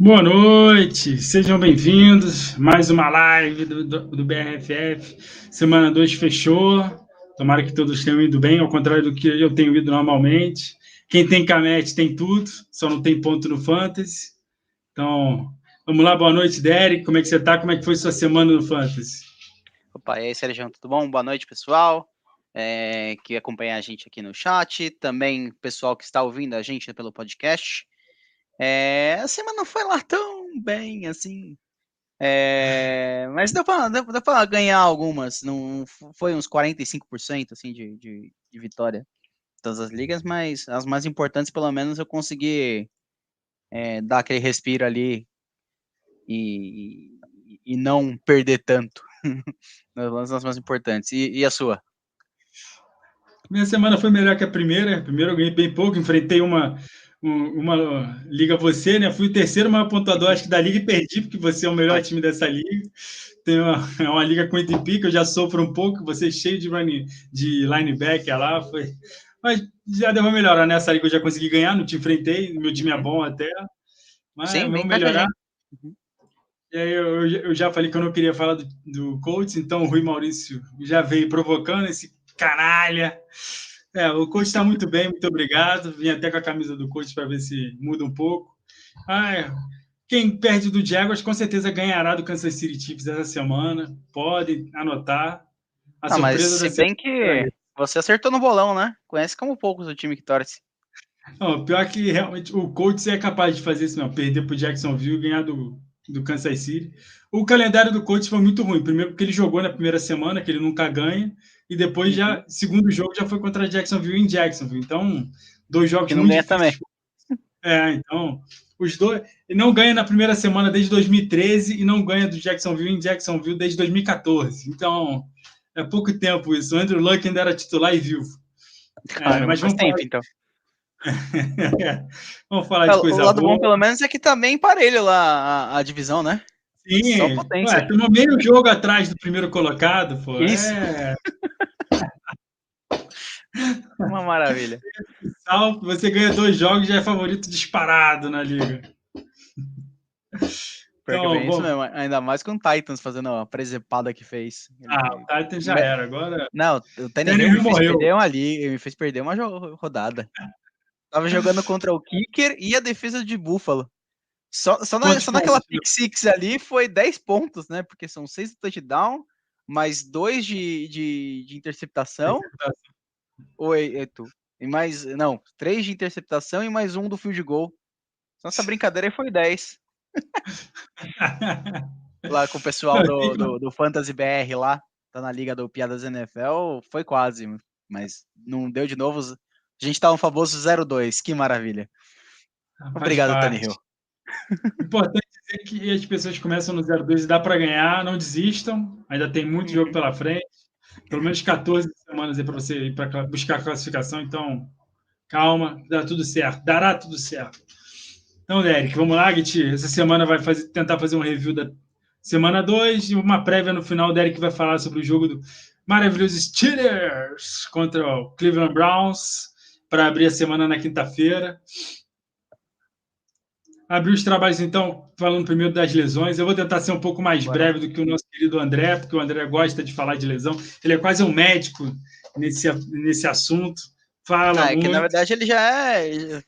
Boa noite, sejam bem-vindos. Mais uma live do BRFF. Semana 2 fechou. Tomara que todos tenham ido bem, ao contrário do que eu tenho ido normalmente. Quem tem Camete tem tudo, só não tem ponto no Fantasy. Então, vamos lá, boa noite, Derek. Como é que você está? Como é que foi sua semana no Fantasy? Opa, e aí, Sérgio, tudo bom? Boa noite, pessoal. Que acompanha a gente aqui no chat, também pessoal que está ouvindo a gente pelo podcast. A semana não foi lá tão bem assim, mas deu pra ganhar algumas. Não foi uns 45% assim, de vitória em todas as ligas, mas as mais importantes, pelo menos, eu consegui dar aquele respiro ali e não perder tanto nas mais importantes. E a sua? Minha semana foi melhor que a primeira. Primeiro eu ganhei bem pouco, enfrentei uma liga você, né? Fui o terceiro maior pontuador, acho que da liga, e perdi, porque você é o melhor time dessa liga. Tem uma liga com pick, eu já sofro um pouco, você cheio de linebacker lá, foi... Mas já deu uma melhorar nessa liga, eu já consegui ganhar, não te enfrentei, meu time é bom até, mas Sim, vamos bem melhorar. Uhum. E aí eu já falei que eu não queria falar do Colts, então o Rui Maurício já veio provocando esse canalha. O coach está muito bem, muito obrigado. Vim até com a camisa do coach para ver se muda um pouco. Quem perde do Jaguars com certeza ganhará do Kansas City Chiefs essa semana. Podem anotar. A Mas surpresa da se bem que você acertou no bolão, né? Conhece como poucos o time que torce. Não, pior que realmente o Colts é capaz de fazer isso, não. Perder para o Jacksonville e ganhar do Kansas City. O calendário do Colts foi muito ruim. Primeiro porque ele jogou na primeira semana, que ele nunca ganha, e depois já, segundo jogo, já foi contra Jacksonville em Jacksonville. Então, 2 jogos Que não muito ganha difíceis. também. Então, os dois. Ele não ganha na primeira semana desde 2013 e não ganha do Jacksonville em Jacksonville desde 2014. Então, é pouco tempo isso. O Andrew Luck ainda era titular e vivo. Caramba, Mas faz vamos falar. tempo, então. Vamos falar de O coisa lado boa. bom, pelo menos, é que tá bem parelho lá a divisão, né? Só Sim, potência. estamos meio jogo atrás do primeiro colocado, pô. Isso. Uma maravilha. Você ganha 2 jogos e já é favorito disparado na liga. Pior que Então, bem isso bom. mesmo. Ainda mais com o Titans fazendo a presepada que fez. O Titans já era. Agora, Não, o Tannehill Tannehill morreu. me fez perder uma rodada. Tava jogando contra o Kicker e a defesa de Buffalo. Só Quantos naquela pontos? pick six ali foi 10 pontos, né? Porque são 6 de touchdown, mais 2 de interceptação. Oi, tu. E mais. Não, 3 de interceptação e mais 1 do field goal. Nossa brincadeira aí foi 10. Lá com o pessoal do Fantasy BR lá, tá na liga do Piadas NFL, foi quase, mas não deu de novo. A gente tá um famoso 0-2, que maravilha. Faz Obrigado, parte. Tannehill. Importante dizer que as pessoas começam no 0-2 e dá para ganhar, não desistam, ainda tem muito jogo pela frente, pelo menos 14 semanas aí para você ir para buscar a classificação, então calma, dá tudo certo, dará tudo certo. Então, Derek, vamos lá, Git. Essa semana vai tentar fazer um review da semana 2 e uma prévia no final. O Derek vai falar sobre o jogo do maravilhoso Steelers contra o Cleveland Browns para abrir a semana na quinta-feira. Abrir os trabalhos, então, falando primeiro das lesões. Eu vou tentar ser um pouco mais breve do que o nosso querido André, porque o André gosta de falar de lesão. Ele é quase um médico nesse assunto. Fala muito. Que na verdade ele já é.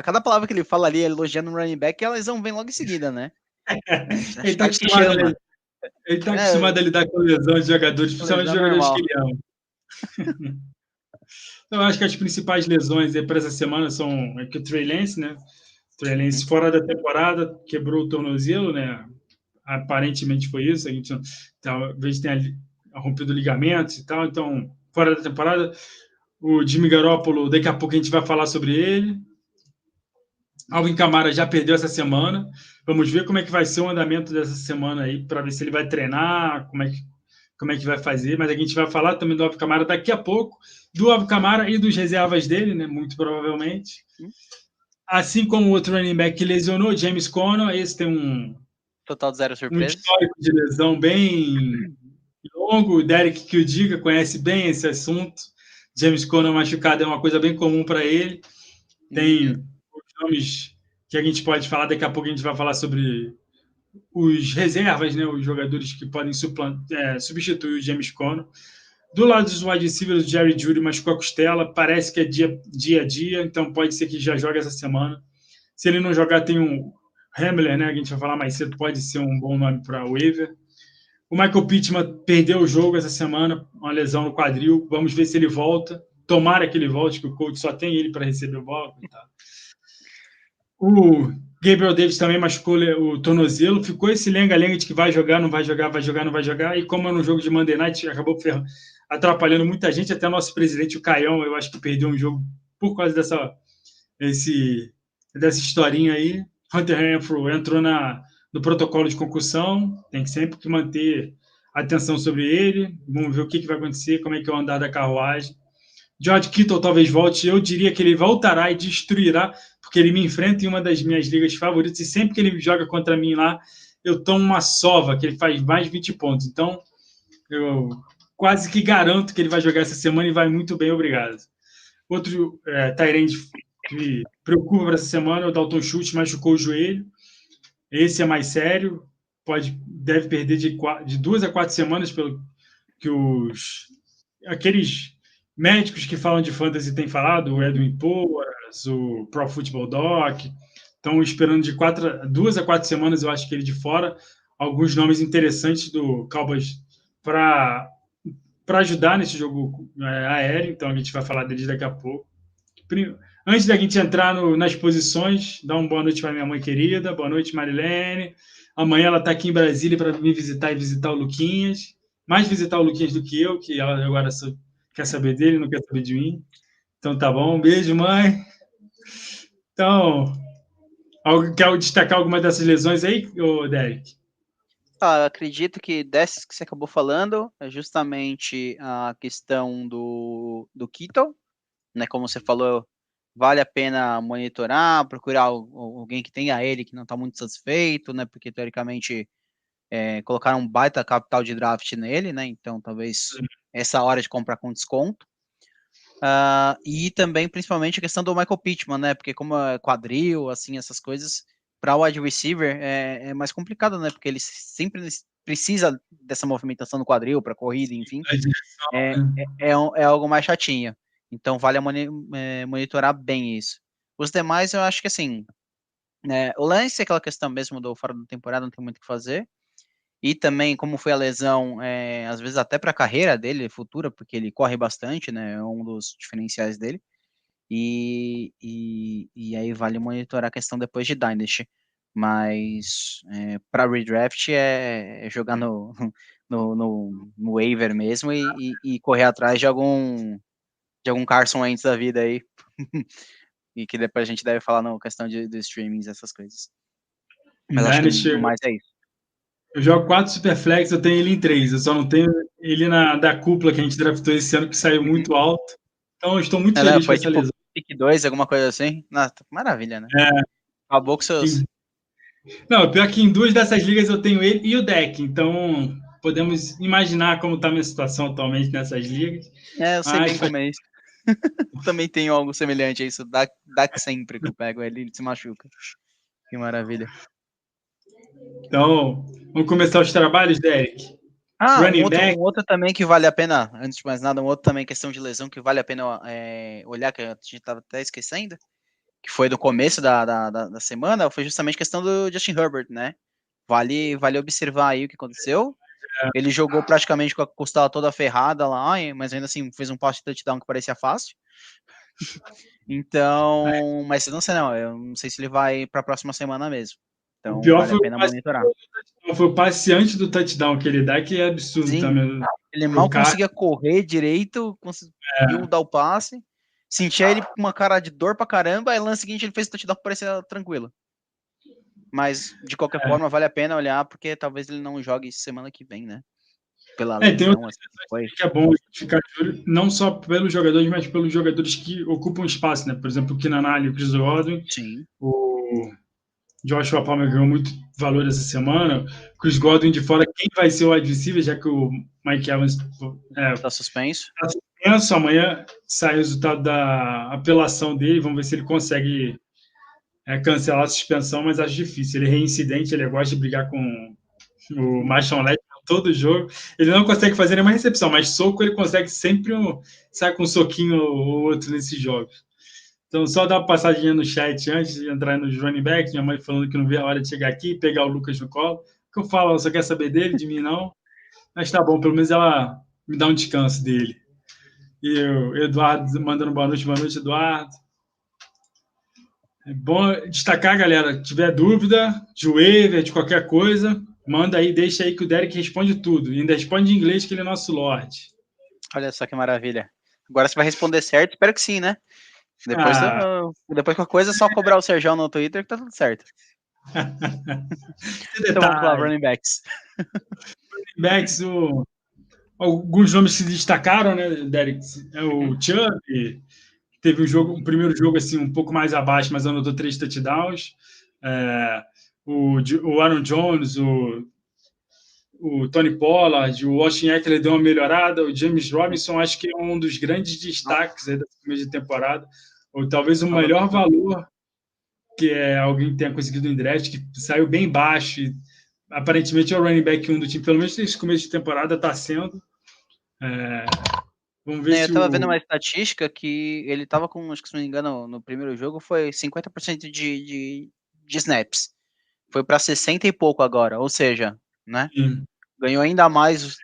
Cada palavra que ele fala ali, elogiando o running back, a lesão vem logo em seguida, né? Ele está acostumado a lidar com lesões de jogadores, principalmente jogadores que ele ama. Então, eu acho que as principais lesões para essa semana são que o Trey Lance, né? Trey Lance fora da temporada, quebrou o tornozelo, né? Aparentemente foi isso. A gente talvez tenha rompido ligamentos e tal. Então, fora da temporada. O Jimmy Garoppolo, daqui a pouco a gente vai falar sobre ele. Alvin Kamara já perdeu essa semana. Vamos ver como é que vai ser o andamento dessa semana aí, para ver se ele vai treinar, como é que vai fazer. Mas a gente vai falar também do Alvin Kamara daqui a pouco, do Alvin Kamara e dos reservas dele, né? Muito provavelmente. Assim como o outro running back que lesionou, James Conner, esse tem um total de 0 surpresas. Histórico de lesão bem longo. O Derek, que o diga, conhece bem esse assunto. James Conner machucado é uma coisa bem comum para ele. Tem os nomes que a gente pode falar. Daqui a pouco a gente vai falar sobre os reservas, né, os jogadores que podem substituir o James Conner. Do lado dos wide receivers, o Jerry Jeudy machucou a costela, parece que é dia a dia, então pode ser que já jogue essa semana. Se ele não jogar, tem um Hamler, né, que a gente vai falar mais cedo, pode ser um bom nome para o waiver. O Michael Pittman perdeu o jogo essa semana, uma lesão no quadril, vamos ver se ele volta. Tomara que ele volte, que o coach só tem ele para receber o bola. Tá? O Gabriel Davis também machucou o tornozelo, ficou esse lenga-lenga de que vai jogar, não vai jogar, vai jogar, não vai jogar, e como é no jogo de Monday Night, acabou atrapalhando muita gente, até nosso presidente, o Caião, eu acho que perdeu um jogo por causa dessa historinha aí. Hunter Renfrow entrou no protocolo de concussão, tem que sempre que manter atenção sobre ele, vamos ver o que vai acontecer, como é que é o andar da carruagem. George Kittle talvez volte, eu diria que ele voltará e destruirá, porque ele me enfrenta em uma das minhas ligas favoritas, e sempre que ele joga contra mim lá, eu tomo uma sova, que ele faz mais de 20 pontos. Então, eu quase que garanto que ele vai jogar essa semana e vai muito bem, obrigado. Outro tight end que me preocupa para essa semana é o Dalton Schultz, machucou o joelho. Esse é mais sério, deve perder de 2 a 4 semanas, pelo que aqueles médicos que falam de fantasy têm falado, o Edwin Porras, o Pro Football Doc, estão esperando de 2 a 4 semanas, eu acho que ele de fora. Alguns nomes interessantes do Cowboys para ajudar nesse jogo aéreo, então a gente vai falar deles daqui a pouco. Antes da gente entrar nas posições, dá uma boa noite para minha mãe querida, boa noite, Marilene. Amanhã ela está aqui em Brasília para me visitar e visitar o Luquinhas, mais visitar o Luquinhas do que eu, que ela agora quer saber dele, não quer saber de mim. Então tá bom, um beijo, mãe. Então, quer destacar alguma dessas lesões aí, Derek? Eu acredito que dessas que você acabou falando é justamente a questão do Kittle, né? Como você falou, vale a pena monitorar, procurar alguém que tenha ele que não está muito satisfeito, né? Porque teoricamente colocaram um baita capital de draft nele, né? Então talvez essa hora de comprar com desconto. E também principalmente a questão do Michael Pittman, né? Porque como é quadril, assim, essas coisas para o wide receiver é mais complicado, né? Porque ele sempre precisa dessa movimentação no quadril para corrida, enfim. É algo mais chatinho. Então vale monitorar bem isso. Os demais eu acho que assim, o lance é aquela questão mesmo do fora da temporada, não tem muito o que fazer. E também como foi a lesão, às vezes até para a carreira dele futura, porque ele corre bastante, né? É um dos diferenciais dele. E aí vale monitorar a questão depois de Dynasty. Mas para redraft é jogar no waiver mesmo e correr atrás de algum Carson Wentz da vida aí. E que depois a gente deve falar na questão de streamings, essas coisas. Mas acho que mais é isso. Eu jogo 4 Superflex, eu tenho ele em 3. Eu só não tenho ele da cúpula que a gente draftou esse ano, que saiu muito alto. Então eu estou muito feliz com essa tipo lesão. Pick 2, alguma coisa assim. Maravilha, né? Acabou com seus... Não, pior que em 2 dessas ligas eu tenho ele e o deck. Então podemos imaginar como está a minha situação atualmente nessas ligas. Eu sei bem como é isso. Também tenho algo semelhante a isso. Dá sempre que eu pego ele se machuca. Que maravilha. Então, vamos começar os trabalhos, Derek. Um outro também que vale a pena, antes de mais nada, um outro também questão de lesão que vale a pena olhar, que a gente estava até esquecendo, que foi do começo da semana, foi justamente questão do Justin Herbert, né? Vale observar aí o que aconteceu. Ele jogou praticamente com a costela toda ferrada lá, mas ainda assim fez um passe de touchdown que parecia fácil. Então, mas não sei não, eu não sei se ele vai para a próxima semana mesmo. Então, o pior vale a pena monitorar. Foi o passe antes do touchdown que ele dá, que é absurdo. Sim, também. Ele mal conseguia correr direito, conseguiu dar o passe, sentia ele com uma cara de dor pra caramba, aí no lance seguinte ele fez o touchdown que parecia tranquilo. Mas, de qualquer forma, vale a pena olhar, porque talvez ele não jogue semana que vem, né? Pela lesão, assim, que é bom ficar de olho, não só pelos jogadores, mas pelos jogadores que ocupam espaço, né? Por exemplo, o Keenan Allen, o Chris Godwin. Sim. O Joshua Palmer ganhou muito valor essa semana. Chris Godwin de fora, quem vai ser o wide receiver, já que o Mike Evans está suspenso. Está suspenso. Amanhã sai o resultado da apelação dele. Vamos ver se ele consegue cancelar a suspensão, mas acho difícil. Ele é reincidente, ele gosta de brigar com o Marshawn Lynch todo jogo. Ele não consegue fazer nenhuma recepção, mas soco ele consegue sempre sair com um soquinho ou outro nesses jogos. Então, só dar uma passadinha no chat antes de entrar nos running backs. Minha mãe falando que não vê a hora de chegar aqui e pegar o Lucas no colo. Que eu falo, ela só quer saber dele, de mim não. Mas tá bom, pelo menos ela me dá um descanso dele. E o Eduardo mandando boa noite, Eduardo. É bom destacar, galera, se tiver dúvida de waiver, de qualquer coisa, manda aí, deixa aí que o Derek responde tudo. E ainda responde em inglês, que ele é nosso Lorde. Olha só que maravilha. Agora você vai responder certo, espero que sim, né? Depois com a coisa é só cobrar o Serjão no Twitter que tá tudo certo. Então vamos lá, running backs. Running backs, alguns nomes se destacaram, né, Derek? O Chubb teve um primeiro jogo assim um pouco mais abaixo, mas anotou 3 touchdowns. O Aaron Jones, o Tony Pollard, o Austin Eckler deu uma melhorada, o James Robinson acho que é um dos grandes destaques aí da primeira temporada, ou talvez o melhor valor que alguém tenha conseguido em draft, que saiu bem baixo, e, aparentemente é o running back 1 do time, pelo menos nesse começo de temporada está sendo. Vamos ver se eu tava vendo uma estatística que ele tava com, acho que se não me engano, no primeiro jogo foi 50% de snaps. Foi para 60 e pouco agora, ou seja, né? Sim. Ganhou ainda mais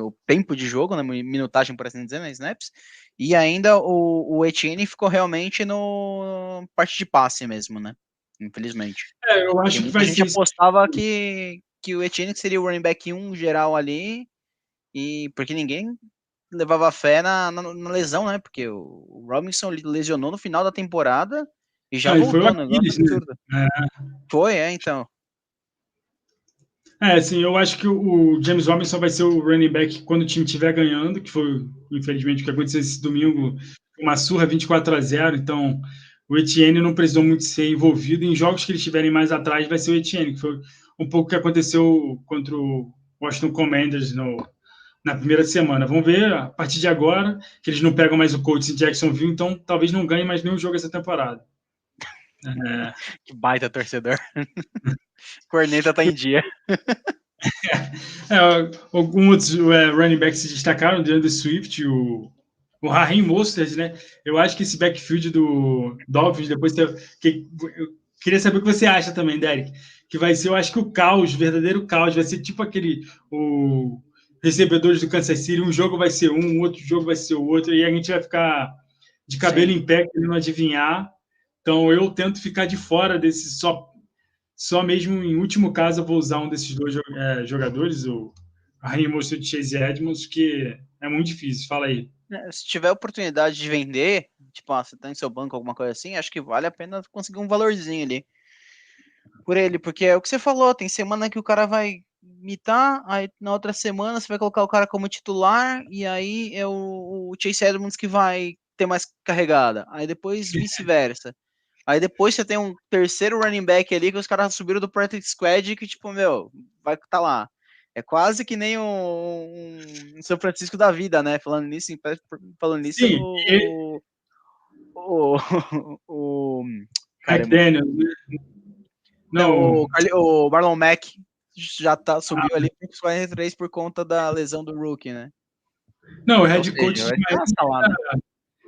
o tempo de jogo, né? Minutagem, por assim dizer, né? Snaps. E ainda o Etienne ficou realmente no parte de passe mesmo, né? Infelizmente. Eu acho que vai ser. A gente apostava que o Etienne seria o running back 1 geral ali, e porque ninguém levava fé na lesão, né? Porque o Robinson lesionou no final da temporada e já voltou, né? Foi, então. Assim, eu acho que o James Robinson vai ser o running back quando o time estiver ganhando, que foi, infelizmente, o que aconteceu esse domingo, uma surra 24-0, então o Etienne não precisou muito ser envolvido. Em jogos que eles estiverem mais atrás, vai ser o Etienne, que foi um pouco o que aconteceu contra o Washington Commanders na primeira semana. Vamos ver, a partir de agora, que eles não pegam mais o Colts em Jacksonville, então talvez não ganhe mais nenhum jogo essa temporada. Que baita torcedor. Corneta tá em dia. Alguns running backs se destacaram, o DeAndre Swift, o Raheem Mostert, né? Eu acho que esse backfield do Dolphins, depois eu queria saber o que você acha também, Derek, que vai ser, eu acho que o caos, o verdadeiro caos, vai ser tipo o recebedores do Kansas City, um jogo vai ser um, outro jogo vai ser o outro, e a gente vai ficar de cabelo em pé, querendo adivinhar. Então eu tento ficar de fora desse só mesmo em último caso eu vou usar um desses dois jogadores, o Raheem Mostert e Chase Edmonds, que é muito difícil. Fala aí. Se tiver oportunidade de vender, tipo, você tá em seu banco, alguma coisa assim, acho que vale a pena conseguir um valorzinho ali por ele, porque é o que você falou, tem semana que o cara vai imitar, aí na outra semana você vai colocar o cara como titular, e aí é o Chase Edmonds que vai ter mais carregada, aí depois vice-versa. Aí depois você tem um terceiro running back ali que os caras subiram do practice squad que, tipo, vai estar lá. É quase que nem um São Francisco da vida, né? Falando nisso, Sim, o McDaniel, né? Não, o Marlon Mack já subiu ali para os 43 por conta da lesão do rookie, né? Não, o head coach né?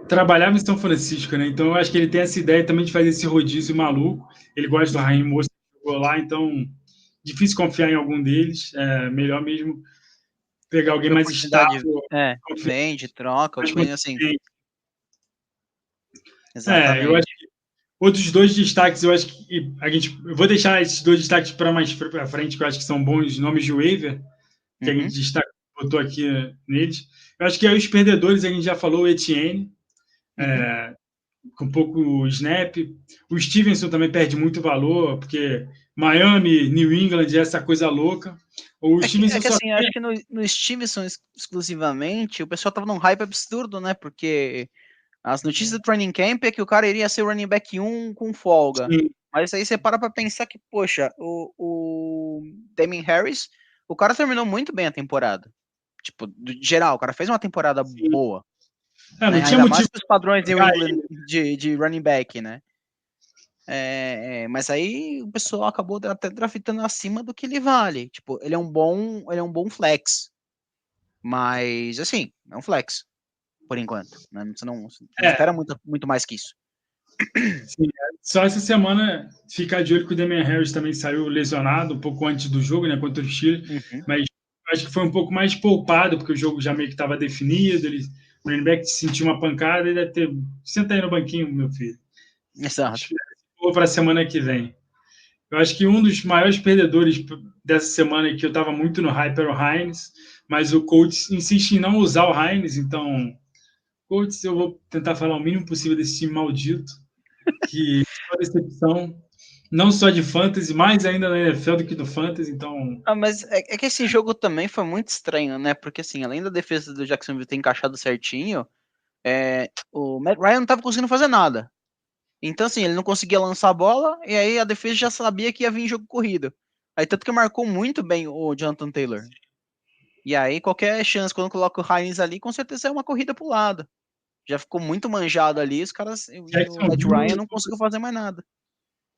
Trabalhava em São Francisco, né? Então eu acho que ele tem essa ideia também de fazer esse rodízio maluco. Ele gosta do Raheem Mostert, jogou lá, então difícil confiar em algum deles. É melhor mesmo pegar alguém mais estável. Vende, troca, alguém assim. Exatamente. Eu acho que outros dois destaques, eu acho que eu vou deixar esses dois destaques para mais para frente, que eu acho que são bons nomes de waiver, que a gente botou aqui neles. Eu acho que aí os perdedores, a gente já falou, o Etienne, com pouco snap. O Stevenson também perde muito valor, porque Miami, New England, essa coisa louca. O Stevenson assim, acho que no Stevenson exclusivamente, o pessoal tava num hype absurdo, né? Porque as notícias do training camp é que o cara iria ser o running back 1 com folga. Sim. Mas aí você para pra pensar que, poxa, o Damien Harris, o cara terminou muito bem a temporada. Tipo, geral, o cara fez uma temporada boa. Não né? tinha Ainda mais motivo para os padrões New pra England de running back, né? Mas aí o pessoal acabou até draftando acima do que ele vale. Tipo, ele é um bom flex. Mas, assim, é um flex, por enquanto. Né? Você não espera muito mais que isso. Sim, só essa semana ficar de olho que o Damian Harris também saiu lesionado um pouco antes do jogo, né, contra o Chile, mas acho que foi um pouco mais poupado, porque o jogo já meio que estava definido, o running back sentiu uma pancada e deve ter... Senta aí no banquinho, meu filho. Exato. Vou para a semana que vem. Eu acho que um dos maiores perdedores dessa semana que eu estava muito no hype era o Hines, mas o coach insiste em não usar o Hines, então, coach, eu vou tentar falar o mínimo possível desse time maldito, que é uma decepção, não só de fantasy, mais ainda na NFL do que do fantasy, então... Mas é que esse jogo também foi muito estranho, né? Porque, assim, além da defesa do Jacksonville ter encaixado certinho, o Matt Ryan não estava conseguindo fazer nada. Então, assim, ele não conseguia lançar a bola, e aí a defesa já sabia que ia vir jogo corrido. Aí, tanto que marcou muito bem o Jonathan Taylor. E aí, qualquer chance, quando coloca o Hines ali, com certeza é uma corrida pro lado. Já ficou muito manjado ali, os caras, e o Matt Ryan não conseguiu fazer mais nada.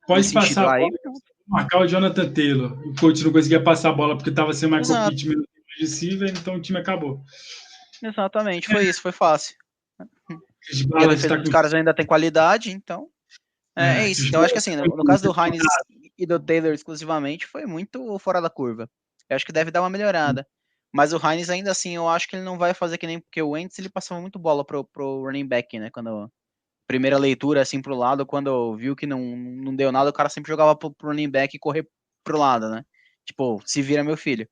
Pode Nesse sentido passar a aí. bola, marcar o Jonathan Taylor. O coach não conseguia passar a bola porque estava sem o Michael Exato, Pittman no receiver, então o time acabou. exatamente, foi isso, foi fácil. As E a balas defesa tá dos com... caras ainda tem qualidade, então é isso. os Então, eu acho que balas assim, tá no caso do Hines e do Taylor exclusivamente, foi muito fora da curva. Eu acho que deve dar uma melhorada. Mas o Hines ainda assim, eu acho que ele não vai fazer que nem porque o Wentz, ele passava muito bola pro running back, né? Quando primeira leitura assim pro lado, quando viu que não deu nada, o cara sempre jogava pro running back e correr pro lado, né? Tipo, se vira meu filho.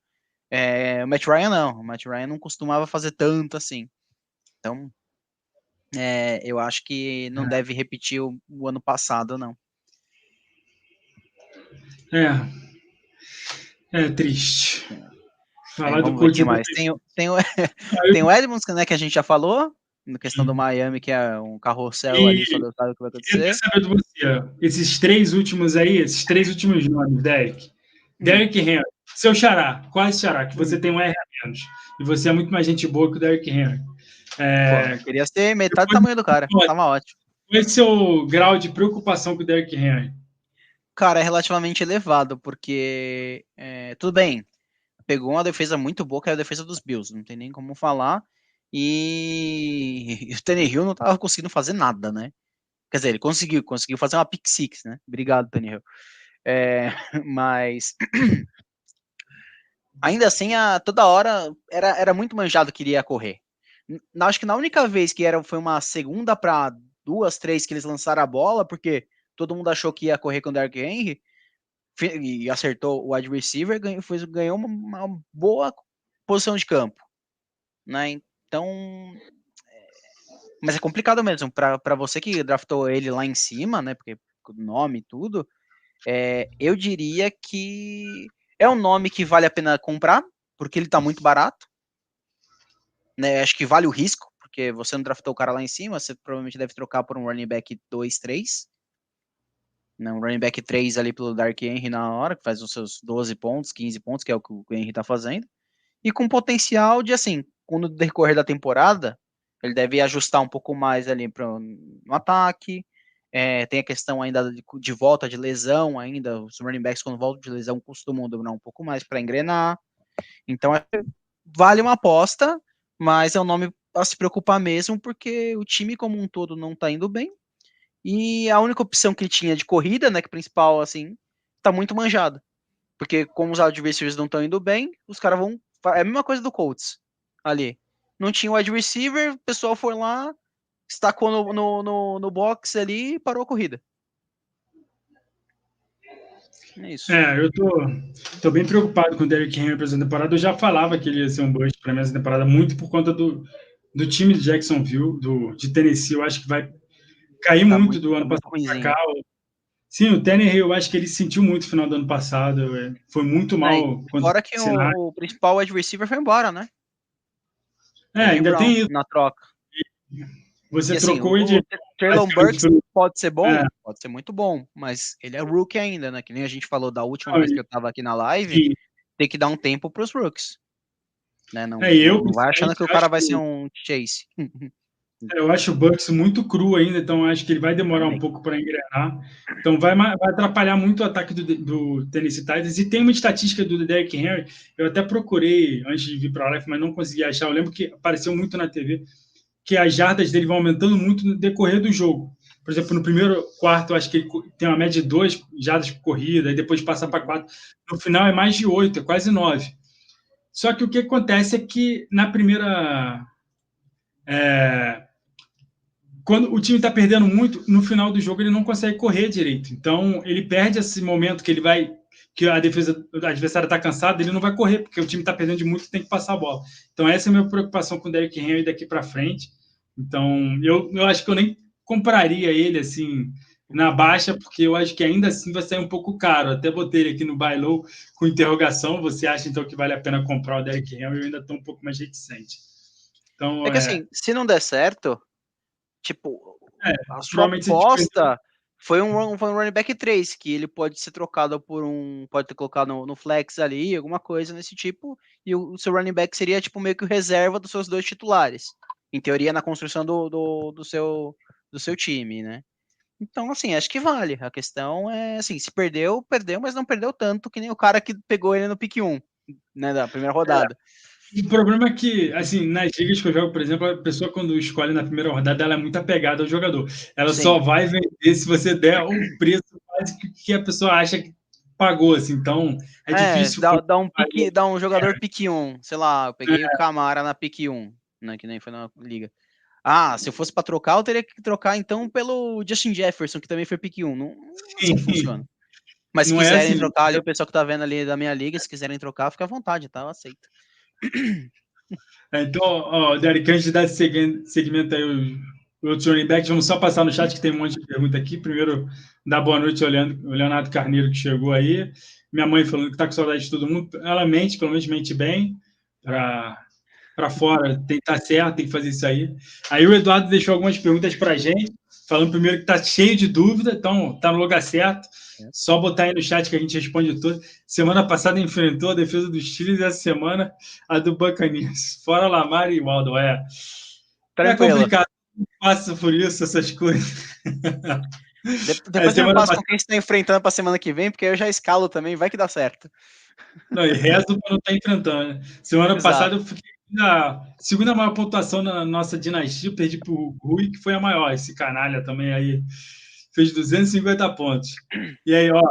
O Matt Ryan não. O Matt Ryan não costumava fazer tanto assim. Então, eu acho que não deve repetir o ano passado, não. É triste. Aí Falar do vamos ver o coach que do... mais. Tem o Edmonds, né, que a gente já falou, na questão do Miami, que é um carrossel ali, só E Deus sabe o que vai queria acontecer. saber de você, esses três últimos aí, esses três últimos nomes, Derek. Hum, Derek Henry, seu xará, quase xará, que você hum. tem um R a menos. E você é muito mais gente boa que o Derek Henry. Pô, queria ser metade do tamanho do cara. Tava ótimo. Qual é o seu grau de preocupação com o Derek Henry? Cara, é relativamente elevado, porque tudo bem, pegou uma defesa muito boa, que é a defesa dos Bills, não tem nem como falar. E o Tannehill não tava conseguindo fazer nada, né? Quer dizer, ele conseguiu fazer uma pick six, né? Obrigado, Tannehill. Mas ainda assim, toda hora era muito manjado que iria correr. Acho que na única vez que foi uma segunda para 2, 3 que eles lançaram a bola, porque todo mundo achou que ia correr com o Derrick Henry e acertou o wide receiver, ganhou uma boa posição de campo, né? Então, mas é complicado mesmo para você que draftou ele lá em cima, né? Porque o nome e tudo, eu diria que é um nome que vale a pena comprar, porque ele tá muito barato, né? Acho que vale o risco, porque você não draftou o cara lá em cima, você provavelmente deve trocar por um running back 2, 3. Né? Um running back 3 ali pelo Dark Henry na hora, que faz os seus 12 pontos, 15 pontos, que é o que o Henry tá fazendo. E com potencial de, assim, quando decorrer da temporada, ele deve ajustar um pouco mais ali no ataque. Tem a questão ainda de volta de lesão ainda. Os running backs, quando voltam de lesão, costumam demorar um pouco mais para engrenar. Então, vale uma aposta, mas é um nome a se preocupar mesmo, porque o time como um todo não tá indo bem. E a única opção que ele tinha de corrida, né, que principal, assim, tá muito manjado. Porque como os adversários não estão indo bem, os caras vão... É a mesma coisa do Colts, ali. Não tinha wide receiver, o pessoal foi lá, estacou no box ali e parou a corrida. É isso. Eu tô bem preocupado com o Derrick Henry para essa temporada. Eu já falava que ele ia ser um bust para mim essa temporada, muito por conta do time de Jacksonville, de Tennessee. Eu acho que vai cair Tá muito muito, do tá ano muito passado para cá. ruinzinho. Sim, o Tannehill, eu acho que ele sentiu muito no final do ano passado. Foi muito mal contra Fora o que Cincinnati. o principal wide receiver foi embora, né? A.J. Ainda Brown, tem isso. na troca. Você E assim, trocou o o Ed Traylon basicamente Burks pelo. pode ser É, bom? Pode ser muito bom, mas ele é rookie ainda, né? Que nem a gente falou da última não, vez que eu tava aqui na live, e, tem que dar um tempo pros rookies, né? Não, eu, não vai achando principalmente, que o cara acho vai ser que um Chase. Eu acho o Bucks muito cru ainda, então acho que ele vai demorar um pouco para engrenar. Então vai atrapalhar muito o ataque do Tennessee Titans. E tem uma estatística do Derrick Henry, eu até procurei antes de vir para a live, mas não consegui achar. Eu lembro que apareceu muito na TV, que as jardas dele vão aumentando muito no decorrer do jogo. Por exemplo, no primeiro quarto, eu acho que ele tem uma média de 2 jardas por corrida, e depois passa para 4. No final é mais de 8, é quase 9. Só que o que acontece é que na primeira... quando o time está perdendo muito, no final do jogo ele não consegue correr direito. Então ele perde esse momento que a defesa do adversário está cansado, ele não vai correr, porque o time está perdendo de muito e tem que passar a bola. Então essa é a minha preocupação com o Derrick Henry daqui para frente. Então eu acho que eu nem compraria ele assim na baixa, porque eu acho que ainda assim vai sair um pouco caro. Até botei ele aqui no buy low com interrogação. Você acha então que vale a pena comprar o Derrick Henry? Eu ainda estou um pouco mais reticente. Então, É que assim, se não der certo, tipo, a sua provavelmente aposta foi um running back 3, que ele pode ser trocado por pode ter colocado no flex ali, alguma coisa nesse tipo, e o seu running back seria tipo meio que o reserva dos seus 2 titulares, em teoria na construção do seu time, né? Então, assim, acho que vale. A questão é, assim, se perdeu, mas não perdeu tanto que nem o cara que pegou ele no pick 1, né, da primeira rodada. O problema é que, assim, nas ligas que eu jogo, por exemplo, a pessoa quando escolhe na primeira rodada, ela é muito apegada ao jogador. Ela Sim. só vai vender se você der um preço quase que a pessoa acha que pagou, assim. Então, é difícil. Dá um jogador pick 1, sei lá, eu peguei o Camara na pick 1, né, que nem foi na liga. Ah, se eu fosse para trocar, eu teria que trocar então pelo Justin Jefferson, que também foi pick 1. Não assim que funciona. Mas se não quiserem assim, trocar ali, o pessoal que tá vendo ali da minha liga, se quiserem trocar, fica à vontade, tá? Eu aceito. Então, ó, Derek, antes de dar segmento aí o outros running backs, vamos só passar no chat que tem um monte de pergunta aqui. Primeiro, dar boa noite ao Leonardo Carneiro, que chegou aí. Minha mãe falando que tá com saudade de todo mundo. Ela mente, pelo menos mente bem, para fora, tem que estar certo, tem que fazer isso aí. Aí o Eduardo deixou algumas perguntas para a gente, falando primeiro que está cheio de dúvida, então está no lugar certo. Só botar aí no chat que a gente responde tudo. Semana passada enfrentou a defesa dos Steelers e essa semana a do Buccaneers. Fora Lamar e Waldo, Tranquilo. É complicado, não passa por isso, essas coisas. Depois eu passo com quem você está enfrentando para a semana que vem, porque eu já escalo também, vai que dá certo. Não, e rezo para não estar enfrentando, né? Semana passada eu fiquei na segunda maior pontuação na nossa dinastia, eu perdi para o Rui, que foi a maior. Esse canalha também aí fez 250 pontos. E aí, ó,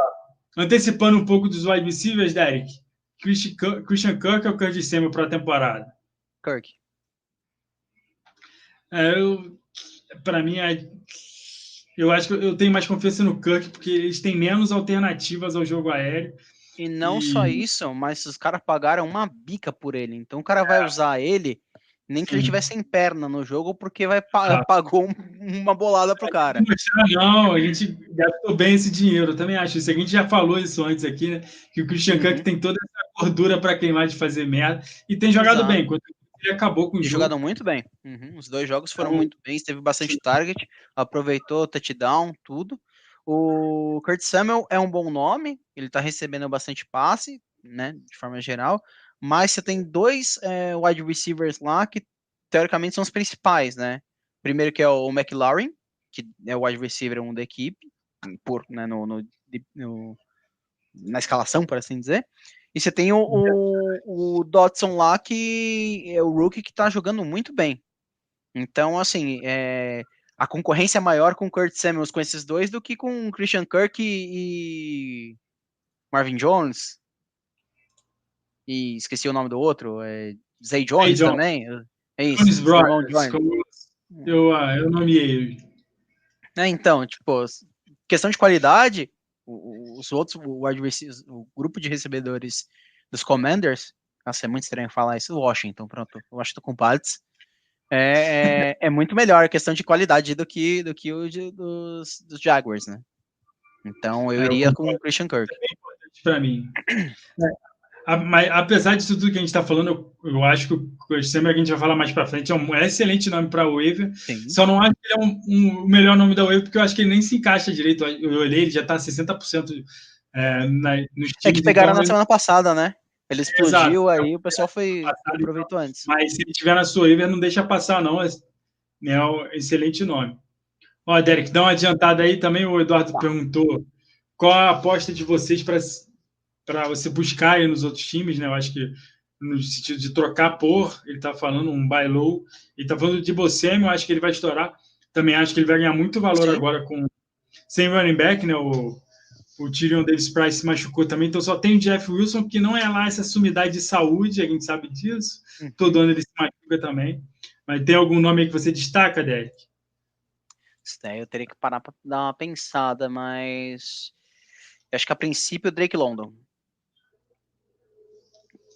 antecipando um pouco dos wide receivers, Derek, Christian Kirk ou Curtis Samuel para a temporada? Kirk. Para mim, eu acho que eu tenho mais confiança no Kirk, porque eles têm menos alternativas ao jogo aéreo. E não só isso, mas os caras pagaram uma bica por ele. Então o cara vai usar ele, nem que ele tivesse sem perna no jogo, porque pagou uma bolada pro cara. Não, a gente gastou bem esse dinheiro, eu também acho isso. A gente já falou isso antes aqui, né? Que o Christian Kirk tem toda essa gordura para queimar de fazer merda e tem jogado bem. Quando ele acabou com o jogo. Jogado muito bem. Os 2 jogos foram muito bem, teve bastante target, aproveitou touchdown, tudo. O Curtis Samuel é um bom nome, ele tá recebendo bastante passe, né, de forma geral, mas você tem 2 wide receivers lá que teoricamente são os principais, né? Primeiro que é o McLaurin, que é o wide receiver 1 da equipe, né, na escalação, por assim dizer. E você tem o Dotson lá, que é o rookie que tá jogando muito bem. Então, assim, a concorrência é maior com o Kurt Samuels com esses dois do que com o Christian Kirk e Marvin Jones. E esqueci o nome do outro. Zay Jones também. É isso. Jones Brothers. Eu nomeei ele. Então, tipo, questão de qualidade, os outros, o grupo de recebedores dos Commanders, nossa, é muito estranho falar isso, Washington Compadres, é muito melhor a questão de qualidade do que o dos Jaguars, né? Então eu iria com o Christian Kirk. É bem importante para mim. Mas, apesar disso tudo que a gente está falando, eu acho que o Christian, que a gente vai falar mais para frente, é um excelente nome para o waiver. Só não acho que ele é o melhor nome da waiver, porque eu acho que ele nem se encaixa direito. Eu olhei, ele já está 60% nos times. É que pegaram na semana passada, né? Ele explodiu, aí o pessoal aproveitou antes. Mas se ele tiver na sua waiver, não deixa passar, não. né? Excelente nome. Ó, Derek, dá uma adiantada aí também. O Eduardo perguntou qual a aposta de vocês para você buscar aí nos outros times, né? Eu acho que no sentido de trocar por, ele está falando um buy low, ele está falando de Bossem, eu acho que ele vai estourar. Também acho que ele vai ganhar muito valor agora sem running back, né? O Tyrion Davis-Price se machucou também, então só tem o Jeff Wilson, que não é lá essa sumidade de saúde, a gente sabe disso. Todo ano ele se machuca também. Mas tem algum nome aí que você destaca, Derek? Isso daí eu teria que parar para dar uma pensada, mas eu acho que a princípio o Drake London.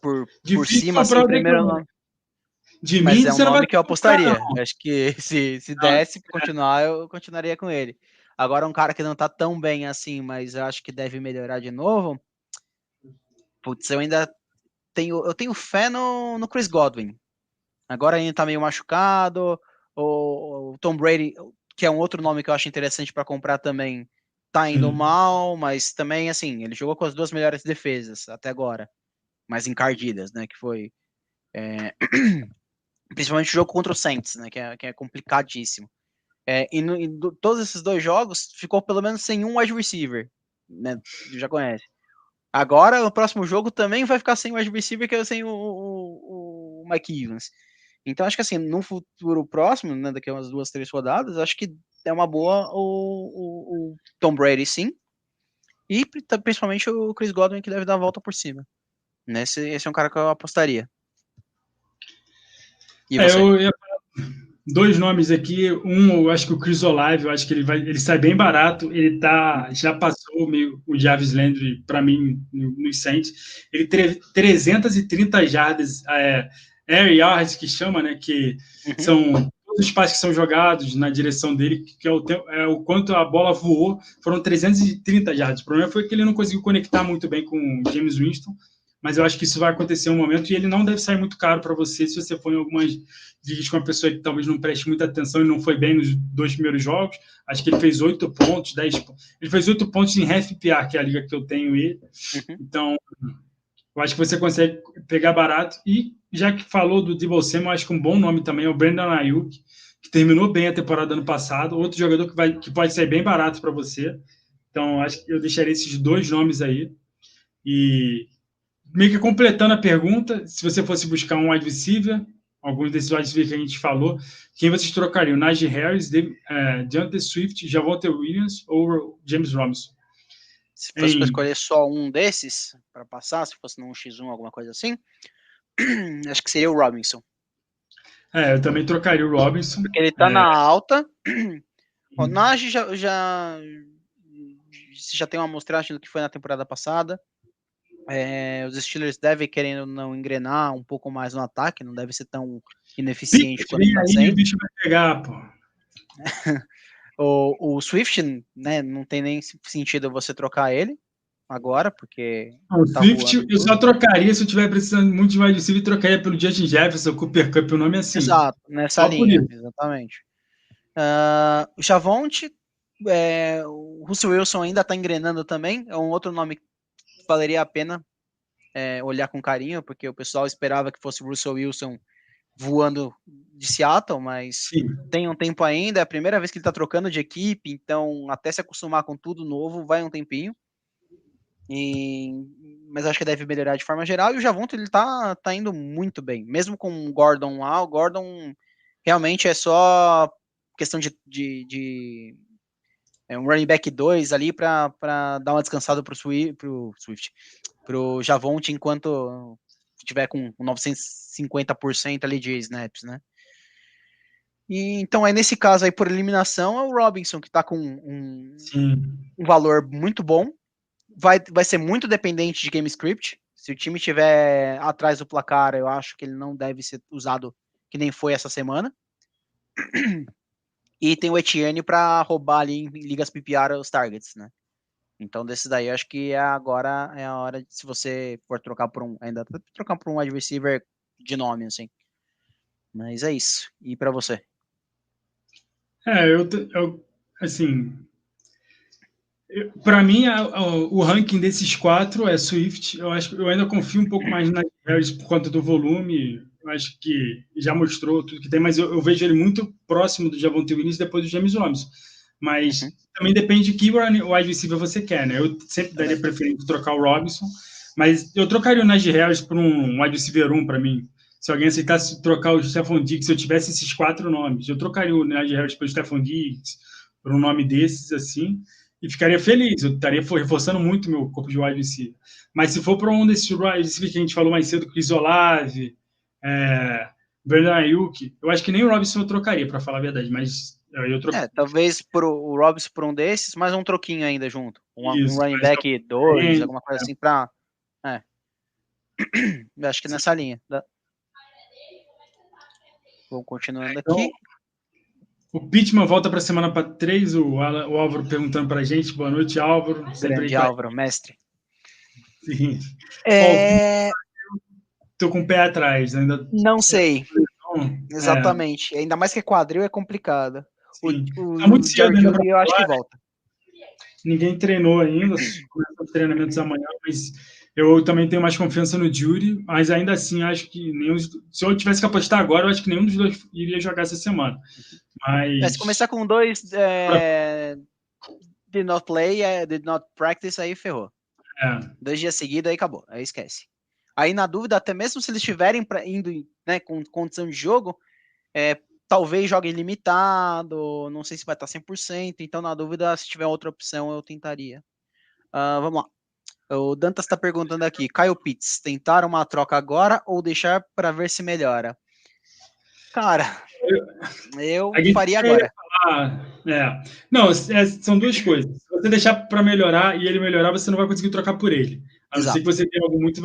Por cima, assim, primeiro nome. De mas mim, é um você não vai nome que eu apostaria. não. Acho que se desse pra continuar, eu continuaria com ele. Agora, um cara que não tá tão bem assim, mas eu acho que deve melhorar de novo. Putz, eu tenho fé no Chris Godwin. Agora ele tá meio machucado. O Tom Brady, que é um outro nome que eu acho interessante para comprar também, tá indo mal, mas também, assim, ele jogou com as duas melhores defesas até agora, mais encardidas, né, que foi principalmente o jogo contra o Saints, né, que é complicadíssimo. Todos esses dois jogos ficou pelo menos sem um wide receiver, né, já conhece. Agora, o próximo jogo também vai ficar sem o wide receiver, que é sem o Mike Evans. Então, acho que assim, no futuro próximo, né, daqui a umas 2, 3 rodadas, acho que é uma boa o Tom Brady, sim. E principalmente o Chris Godwin, que deve dar a volta por cima. Esse é um cara que eu apostaria. E você? Dois nomes aqui. Um, eu acho que o Chris Olave, eu acho que ele sai bem barato. Ele já passou o Jarvis Landry para mim nos Saints. Ele teve 330 jardas, air yards que chama, né? Que são todos os passes que são jogados na direção dele, que é o quanto a bola voou. Foram 330 jardas. O problema foi que ele não conseguiu conectar muito bem com o James Winston. Mas eu acho que isso vai acontecer um momento e ele não deve sair muito caro para você se você for em algumas ligas com uma pessoa que talvez não preste muita atenção e não foi bem nos 2 primeiros jogos. Acho que ele fez 8 pontos, 10 pontos. Ele fez 8 pontos em half PA, que é a liga que eu tenho ele. Então, eu acho que você consegue pegar barato. E já que falou do Deebo Samuel, eu acho que um bom nome também é o Brandon Ayuk, que terminou bem a temporada ano passado. Outro jogador que pode sair bem barato para você. Então, acho que eu deixaria esses dois nomes aí. E meio que completando a pergunta, se você fosse buscar um wide receiver, alguns desses wide receivers que a gente falou, quem vocês trocariam? Najee Harris, DeAndre Swift, Javonte Williams ou James Robinson? Se fosse para escolher só um desses para passar, se fosse num X1, alguma coisa assim, acho que seria o Robinson. Eu também trocaria o Robinson. Porque ele tá na alta. O Najee já tem uma amostragem do que foi na temporada passada. Os Steelers devem, querendo não, engrenar um pouco mais no ataque, não deve ser tão ineficiente quanto está sendo. O bicho vai pegar, pô. O Swift, né, não tem nem sentido você trocar ele agora, porque o Swift eu só trocaria se eu estiver precisando muito de wide receiver, trocaria pelo Justin Jefferson, Cooper Kupp, o nome é assim. Exato, nessa linha, exatamente. O Javonte, o Russell Wilson ainda está engrenando também, é um outro nome que valeria a pena olhar com carinho, porque o pessoal esperava que fosse o Russell Wilson voando de Seattle, mas tem um tempo ainda, é a primeira vez que ele está trocando de equipe, então até se acostumar com tudo novo, vai um tempinho. Mas acho que deve melhorar de forma geral, e o Javonte ele tá indo muito bem, mesmo com o Gordon lá, o Gordon realmente é só questão de um running back 2 ali para dar uma descansada pro Swift, pro Javonte, enquanto estiver com 950% ali de snaps, né? Então, nesse caso aí, por eliminação, é o Robinson, que tá com um valor muito bom. Vai ser muito dependente de game script. Se o time estiver atrás do placar, eu acho que ele não deve ser usado que nem foi essa semana. E tem o Etienne para roubar ali em ligas PPR os targets, né? Então, desses daí, eu acho que agora é a hora, se você for trocar por um wide receiver de nome, assim. Mas é isso. E para você? Assim, Para mim, o ranking desses 4 é Swift. Eu acho que eu ainda confio um pouco mais na Harris por conta do volume. Eu acho que já mostrou tudo que tem, mas eu vejo ele muito próximo do Javonte Williams depois do James Robinson. Mas também depende de que wide receiver você quer, né? Eu sempre daria preferência trocar o Robinson, mas eu trocaria o Najee Harris por um wide receiver 1 para mim. Se alguém aceitasse trocar o Stephon Diggs, se eu tivesse esses 4 nomes, eu trocaria o Najee Harris pelo Stephon Diggs, por um nome desses, assim, e ficaria feliz. Eu estaria reforçando muito meu corpo de wide receiver. Mas se for para um desses wide receivers que a gente falou mais cedo, Chris Olave, Brandon Ayuk, eu acho que nem o Robinson eu trocaria, para falar a verdade, mas eu trocaria. Talvez o Robinson por um desses, mais um troquinho ainda junto. Um running back 2, alguma coisa assim para... Eu acho que nessa linha. Vou continuando aqui. Então, o Pittman volta para a semana para 3, o Álvaro perguntando para a gente. Boa noite, Álvaro. Grande Álvaro, mestre. Sim. Estou com o pé atrás. Ainda não sei. Exatamente. Ainda mais que quadril é complicado. Tá muito cedo ainda eu acho que volta. Ninguém treinou ainda, começa os treinamentos amanhã, mas eu também tenho mais confiança no Judy, mas ainda assim acho que se eu tivesse que apostar agora, eu acho que nenhum dos dois iria jogar essa semana. Mas se começar com 2 did not play, did not practice, aí ferrou. 2 dias seguidos, aí acabou, aí esquece. Aí na dúvida, até mesmo se eles estiverem indo, né, com condição de jogo, talvez joguem limitado, não sei se vai estar 100%, então na dúvida, se tiver outra opção, eu tentaria. Vamos lá. O Dantas está perguntando aqui, Kyle Pitts, tentar uma troca agora ou deixar para ver se melhora? Cara, eu faria agora. Não, são duas coisas. Se você deixar para melhorar e ele melhorar, você não vai conseguir trocar por ele. A não ser que você tenha algo muito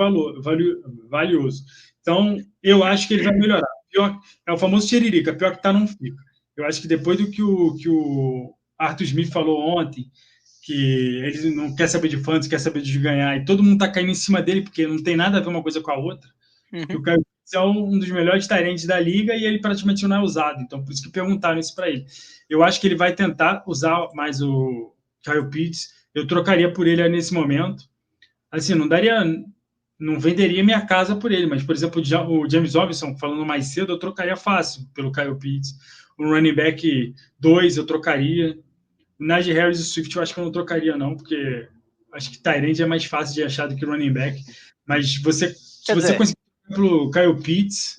valioso. Então, eu acho que ele vai melhorar. Pior, é o famoso tiririca, pior que tá, não fica. Eu acho que depois do que o Arthur Smith falou ontem, que ele não quer saber de fantasy, quer saber de ganhar, e todo mundo tá caindo em cima dele, porque não tem nada a ver uma coisa com a outra, que o Kyle Pitts é um dos melhores tarentes da liga e ele praticamente não é usado, então por isso que perguntaram isso para ele. Eu acho que ele vai tentar usar mais o Kyle Pitts, eu trocaria por ele nesse momento, assim, não venderia minha casa por ele, mas, por exemplo, o James Robinson, falando mais cedo, eu trocaria fácil pelo Kyle Pitts, o running back 2 eu trocaria, o Najee Harris e o Swift eu acho que eu não trocaria não, porque acho que Tyrande é mais fácil de achar do que running back, mas se você conseguir pelo Kyle Pitts,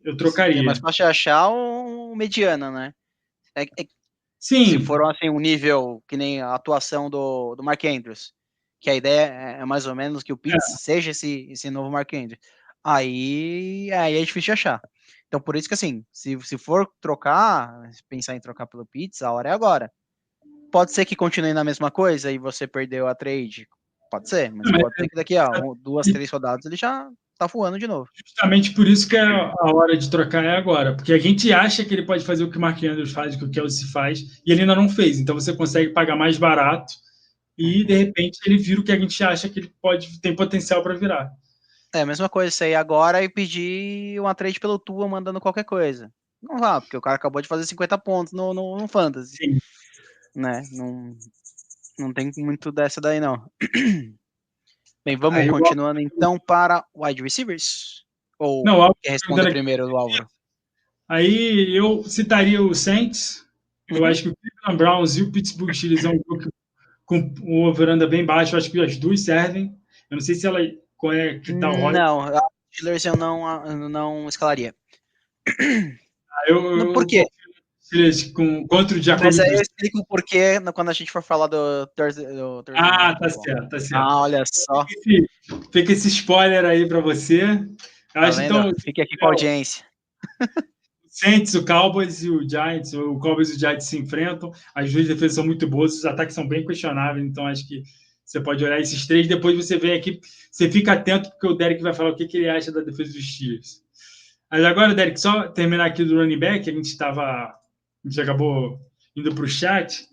eu trocaria. É mais fácil achar um mediana, né? Sim. Se for assim, um nível que nem a atuação do Mark Andrews, que a ideia é mais ou menos que o Pitts seja esse novo Mark Andrews. Aí é difícil de achar. Então, por isso que assim, se for pensar em trocar pelo Pitts, a hora é agora. Pode ser que continue na mesma coisa e você perdeu a trade. Pode ser, mas pode ser que daqui a 2, 3 rodadas ele já tá voando de novo. Justamente por isso que a hora de trocar é agora, porque a gente acha que ele pode fazer o que o Mark Andrews faz, que o Kelsey faz, e ele ainda não fez. Então você consegue pagar mais barato e, de repente, ele vira o que a gente acha que ele tem potencial para virar. É a mesma coisa sair agora e pedir uma trade pelo Tua mandando qualquer coisa. Não vá, porque o cara acabou de fazer 50 pontos no Fantasy. Sim. Né? Não tem muito dessa daí, não. Bem, vamos continuando então para wide receivers? Ou quer responder primeiro o Álvaro? Aí eu citaria o Saints. Eu acho que o Cleveland Browns e o Pittsburgh Steelers é um jogo com o over-under bem baixo. Eu acho que as duas servem. Eu não sei se ela que tá o Roy. Não, a Steelers eu não escalaria. Por quê? Contra o Jacob. Mas aí eu explico o porquê quando a gente for falar do Thursday. Tá certo. Olha só. Fica esse spoiler aí para você. Eu acho, então, fique aqui com a audiência. Saints, o Cowboys e o Giants, o Cowboys e o Giants se enfrentam, as duas defesas são muito boas, os ataques são bem questionáveis, então acho que você pode olhar esses três, depois você vem aqui, você fica atento, porque o Derek vai falar o que ele acha da defesa dos Steelers. Mas agora, Derek, só terminar aqui do running back, a gente acabou indo para o chat,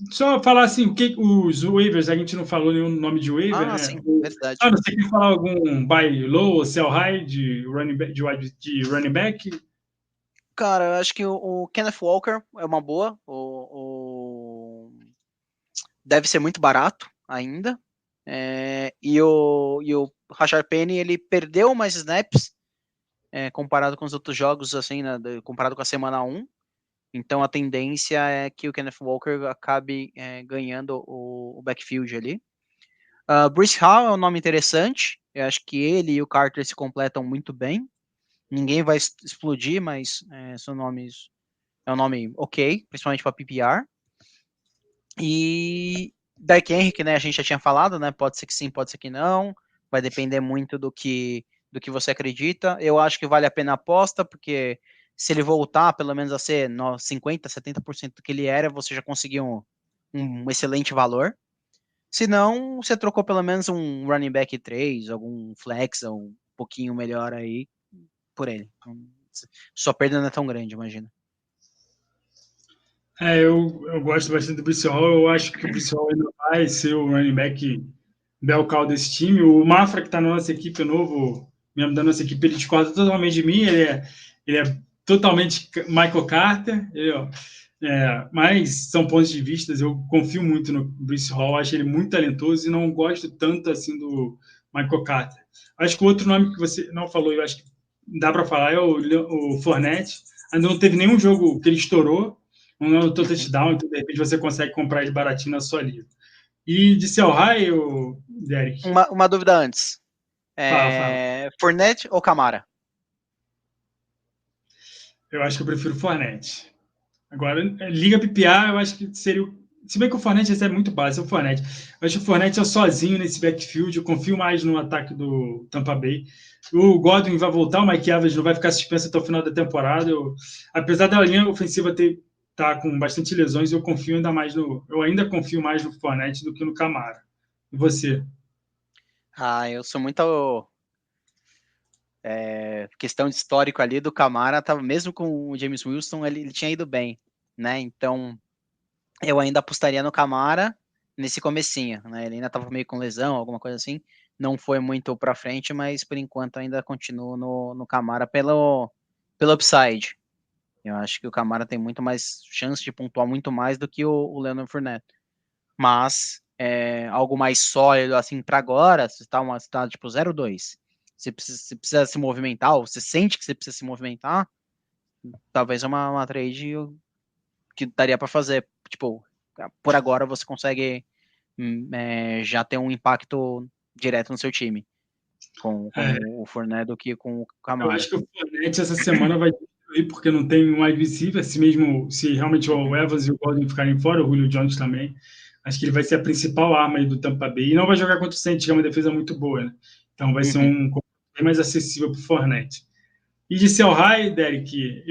só falar assim, os waivers, a gente não falou nenhum nome de waiver, né? Sim, verdade. Você quer falar algum buy low ou sell high de running back? Cara, eu acho que o Kenneth Walker é uma boa. O deve ser muito barato ainda. E o Rashard Penny, ele perdeu mais snaps comparado com os outros jogos, assim, né, comparado com a semana 1. Então a tendência é que o Kenneth Walker acabe ganhando o backfield ali. Breece Hall é um nome interessante. Eu acho que ele e o Carter se completam muito bem. Ninguém vai explodir, mas são nomes. É um nome ok, principalmente para PPR. E Derrick Henry, que né, a gente já tinha falado, né? Pode ser que sim, pode ser que não. Vai depender muito do que você acredita. Eu acho que vale a pena a aposta, porque se ele voltar, pelo menos a ser 50%, 70% do que ele era, você já conseguiu um excelente valor. Se não, você trocou pelo menos um running back 3, algum flex, ou um pouquinho melhor aí por ele. Então, sua perda não é tão grande, imagina. Eu gosto bastante do Breece Hall. Eu acho que o Breece Hall ainda vai ser o running back bel cal desse time. O Mafra, que está na nossa equipe, novo membro da nossa equipe, ele discorda totalmente de mim. Ele é totalmente Michael Carter. Mas são pontos de vista. Eu confio muito no Breece Hall. Acho ele muito talentoso e não gosto tanto assim do Michael Carter. Acho que o outro nome que você não falou, eu acho que dá para falar, é o Fournette. Ainda não teve nenhum jogo que ele estourou. Não é o touchdown, então de repente você consegue comprar ele baratinho na sua liga. E de Sell High, Derek? Uma dúvida antes. Fala. Fournette ou Camara? Eu acho que eu prefiro o Fournette. Agora, liga PPA, eu acho que seria o. Se bem que o Fournette recebe muito base, é o Fournette. Eu acho que o Fournette é sozinho nesse backfield. Eu confio mais no ataque do Tampa Bay. O Godwin vai voltar, o Mike Evans não vai ficar suspenso até o final da temporada. Apesar da linha ofensiva tá com bastante lesões, eu ainda confio mais no Fournette do que no Camara. E você? Eu sou muito questão de histórico ali do Camara, mesmo com o James Wilson, ele tinha ido bem, né? Então, eu ainda apostaria no Camara nesse comecinho, né? Ele ainda estava meio com lesão, alguma coisa assim. Não foi muito para frente, mas por enquanto ainda continuo no Camara pelo upside. Eu acho que o Camara tem muito mais chance de pontuar muito mais do que o Leonard Fournette. Mas algo mais sólido assim para agora, se está tipo 0-2, você precisa se movimentar, ou você sente que você precisa se movimentar, talvez uma trade que daria para fazer. Tipo, por agora você consegue já ter um impacto direto no seu time com o Fournette do que com o Eu Camara. acho que o Fournette essa semana vai destruir, porque não tem um wide receiver, se realmente o Evans e o Godwin ficarem fora, o Julio Jones também, acho que ele vai ser a principal arma aí do Tampa Bay, e não vai jogar contra o Saints, que é uma defesa muito boa, né? Então vai ser um bem mais acessível para o Fournette. E de Sell High, Derek,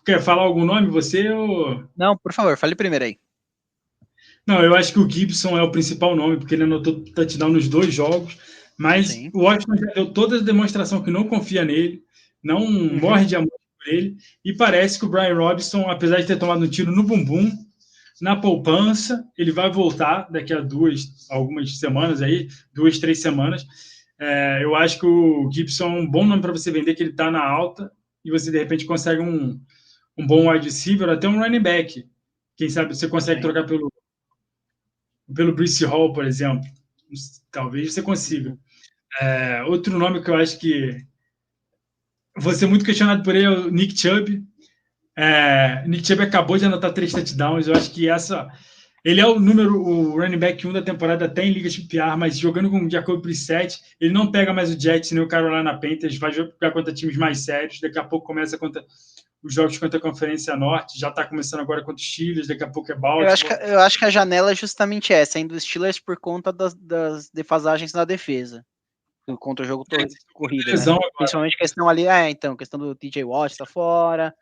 quer falar algum nome, você ou... Não, por favor, fale primeiro aí. Não, eu acho que o Gibson é o principal nome, porque ele anotou touchdown nos 2 jogos, mas Sim. o Washington já deu toda a demonstração que não confia nele, não morre de amor por ele, e parece que o Brian Robinson, apesar de ter tomado um tiro no bumbum, na poupança, ele vai voltar daqui a algumas semanas aí, 2, 3 semanas. Eu acho que o Gibson é um bom nome para você vender, que ele está na alta, e você de repente consegue um bom wide receiver, até um running back. Quem sabe você consegue trocar pelo Breece Hall, por exemplo. Talvez você consiga. Outro nome que eu acho que vou ser muito questionado por ele é o Nick Chubb. Nick Chubb acabou de anotar 3 touchdowns. Eu acho que ele é o running back 1 da temporada, até em ligas de PPR, mas jogando com o Jacob Brissett, ele não pega mais o Jets nem o Carolina Panthers, vai jogar contra times mais sérios. Daqui a pouco começa contra os jogos contra a Conferência Norte, já está começando agora contra os Steelers, daqui a pouco é Baltimore. Eu acho que a janela é justamente essa, ainda dos Steelers por conta das defasagens na defesa, contra o jogo corrido, né? Principalmente questão ali, questão do TJ Watt tá fora,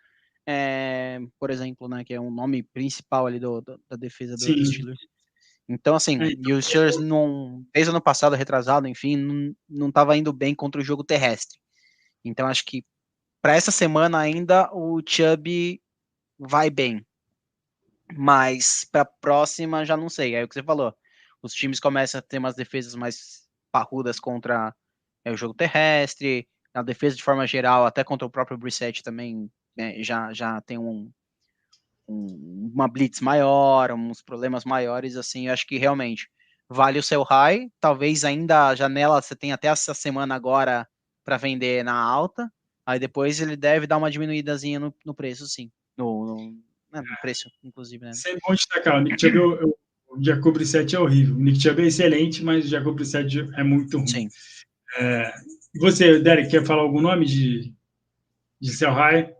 por exemplo, né, que é um nome principal ali da defesa dos Steelers. Então, assim, e os Steelers desde o ano passado, retrasado, enfim, não tava indo bem contra o jogo terrestre. Então, acho que para essa semana ainda o Chubb vai bem. Mas para a próxima já não sei. É o que você falou. Os times começam a ter umas defesas mais parrudas contra o jogo terrestre, a defesa de forma geral, até contra o próprio Brissett também já tem uma blitz maior, uns problemas maiores, assim, eu acho que realmente vale o seu high, talvez ainda a janela você tem até essa semana agora para vender na alta, aí depois ele deve dar uma diminuídazinha no preço, sim, no preço, inclusive, né? Sempre bom destacar, o Nick Chubb, o Jacob Brissett é horrível, o Nick Chubb é excelente, mas o Jacob Brissett é muito ruim. Sim. E você, Derek, quer falar algum nome de seu high?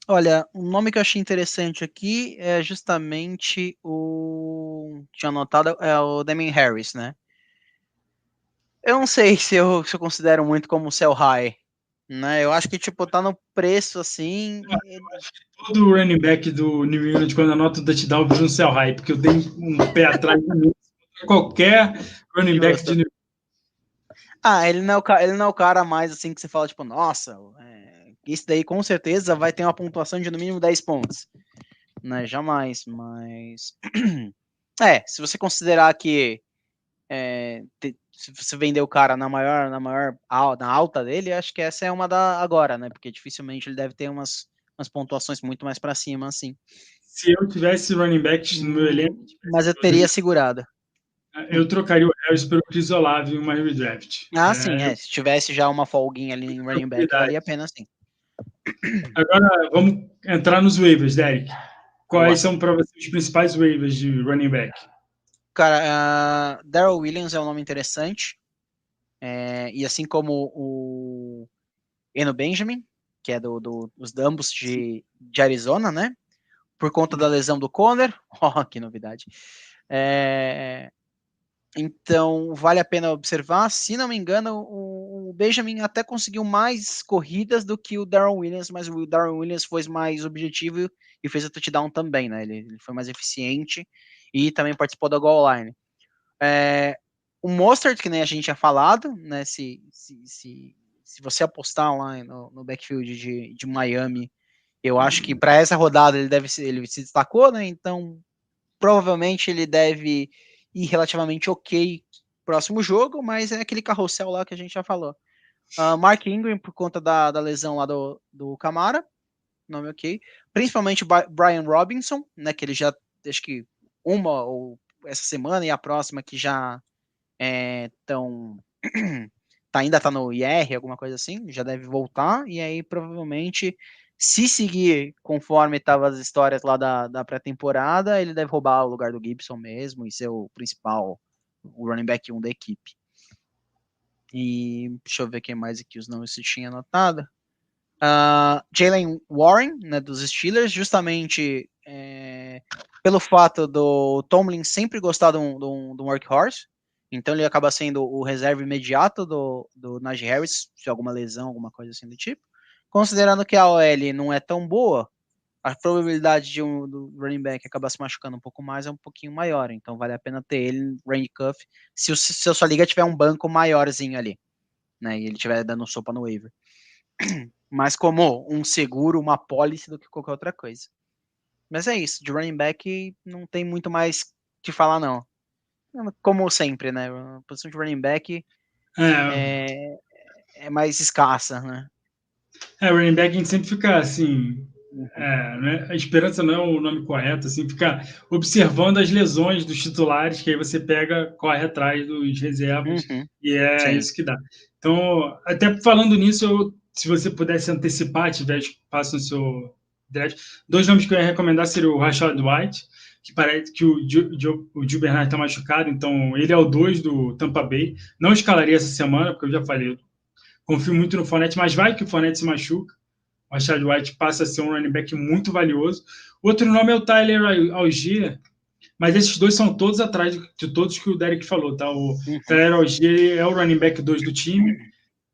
Olha, um nome que eu achei interessante aqui é justamente tinha anotado, é o Damien Harris, né? Eu não sei se eu considero muito como sell high, né? Eu acho que, tipo, tá no preço, assim... Todo running back do New England, quando anota o touchdown, vira um sell high, porque eu tenho um pé atrás de qualquer running back de New England. Ele não é o cara mais, assim, que você fala, tipo, nossa, esse daí com certeza vai ter uma pontuação de no mínimo 10 pontos. Né? Jamais, mas... se você considerar que se você vender o cara na alta dele, acho que essa é uma da agora, né? Porque dificilmente ele deve ter umas pontuações muito mais para cima, assim. Se eu tivesse running backs no meu elenco... Mas eu teria segurado. Eu trocaria o Harris pelo Chris Olave em uma redraft. Sim, se tivesse já uma folguinha ali em running back, valia a pena, sim. Agora, vamos entrar nos waivers, Derek. Quais são para você os principais waivers de running back? Cara, Darrell Williams é um nome interessante. E assim como o Eno Benjamin, que é dos Dambos de Arizona, né? Por conta da lesão do Conner. Que novidade. Então, vale a pena observar. Se não me engano, o Benjamin até conseguiu mais corridas do que o Darrell Williams, mas o Darrell Williams foi mais objetivo e fez o touchdown também, né? Ele foi mais eficiente e também participou da goal line. O Mostert, que nem a gente tinha falado, né? Se você apostar lá no backfield de Miami, eu acho que para essa rodada ele se destacou, né? Então, provavelmente ele deve ir relativamente ok próximo jogo, mas é aquele carrossel lá que a gente já falou. Mark Ingram, por conta da lesão lá do Camara, nome ok. Principalmente Brian Robinson, né? Que ele já, acho que uma ou essa semana e a próxima que já ainda tá no IR, alguma coisa assim, já deve voltar, e aí provavelmente, se seguir conforme estavam as histórias lá da pré-temporada, ele deve roubar o lugar do Gibson mesmo e ser o principal, o running back 1 da equipe. E deixa eu ver quem mais aqui os nomes que tinha anotado. Jalen Warren, né, dos Steelers, justamente pelo fato do Tomlin sempre gostar de um workhorse, então ele acaba sendo o reserva imediato do Najee Harris, se alguma lesão, alguma coisa assim do tipo. Considerando que a OL não é tão boa, a probabilidade do running back acabar se machucando um pouco mais é um pouquinho maior, então vale a pena ter ele no Randy Cuff, se a sua liga tiver um banco maiorzinho ali, né, e ele estiver dando sopa no waiver. Mais como um seguro, uma policy do que qualquer outra coisa. Mas é isso, de running back não tem muito mais que falar, não. Como sempre, né? A posição de running back é mais escassa, né? Running back a gente sempre fica assim... né? A esperança não é o nome correto, assim, ficar observando as lesões dos titulares, que aí você corre atrás dos reservas, e Sim. isso que dá. Então, até falando nisso, se você pudesse antecipar, tiver espaço no seu draft, 2 nomes que eu ia recomendar seriam o Rachaad White, que parece que o Gio Bernard está machucado, então ele é o 2 do Tampa Bay. Não escalaria essa semana, porque eu já falei, eu confio muito no Fournette, mas vai que o Fournette se machuca. O Rachaad White passa a ser um running back muito valioso. Outro nome é o Tyler Algier, mas esses dois são todos atrás de todos que o Derek falou, tá? O Tyler Algier é o running back 2 do time.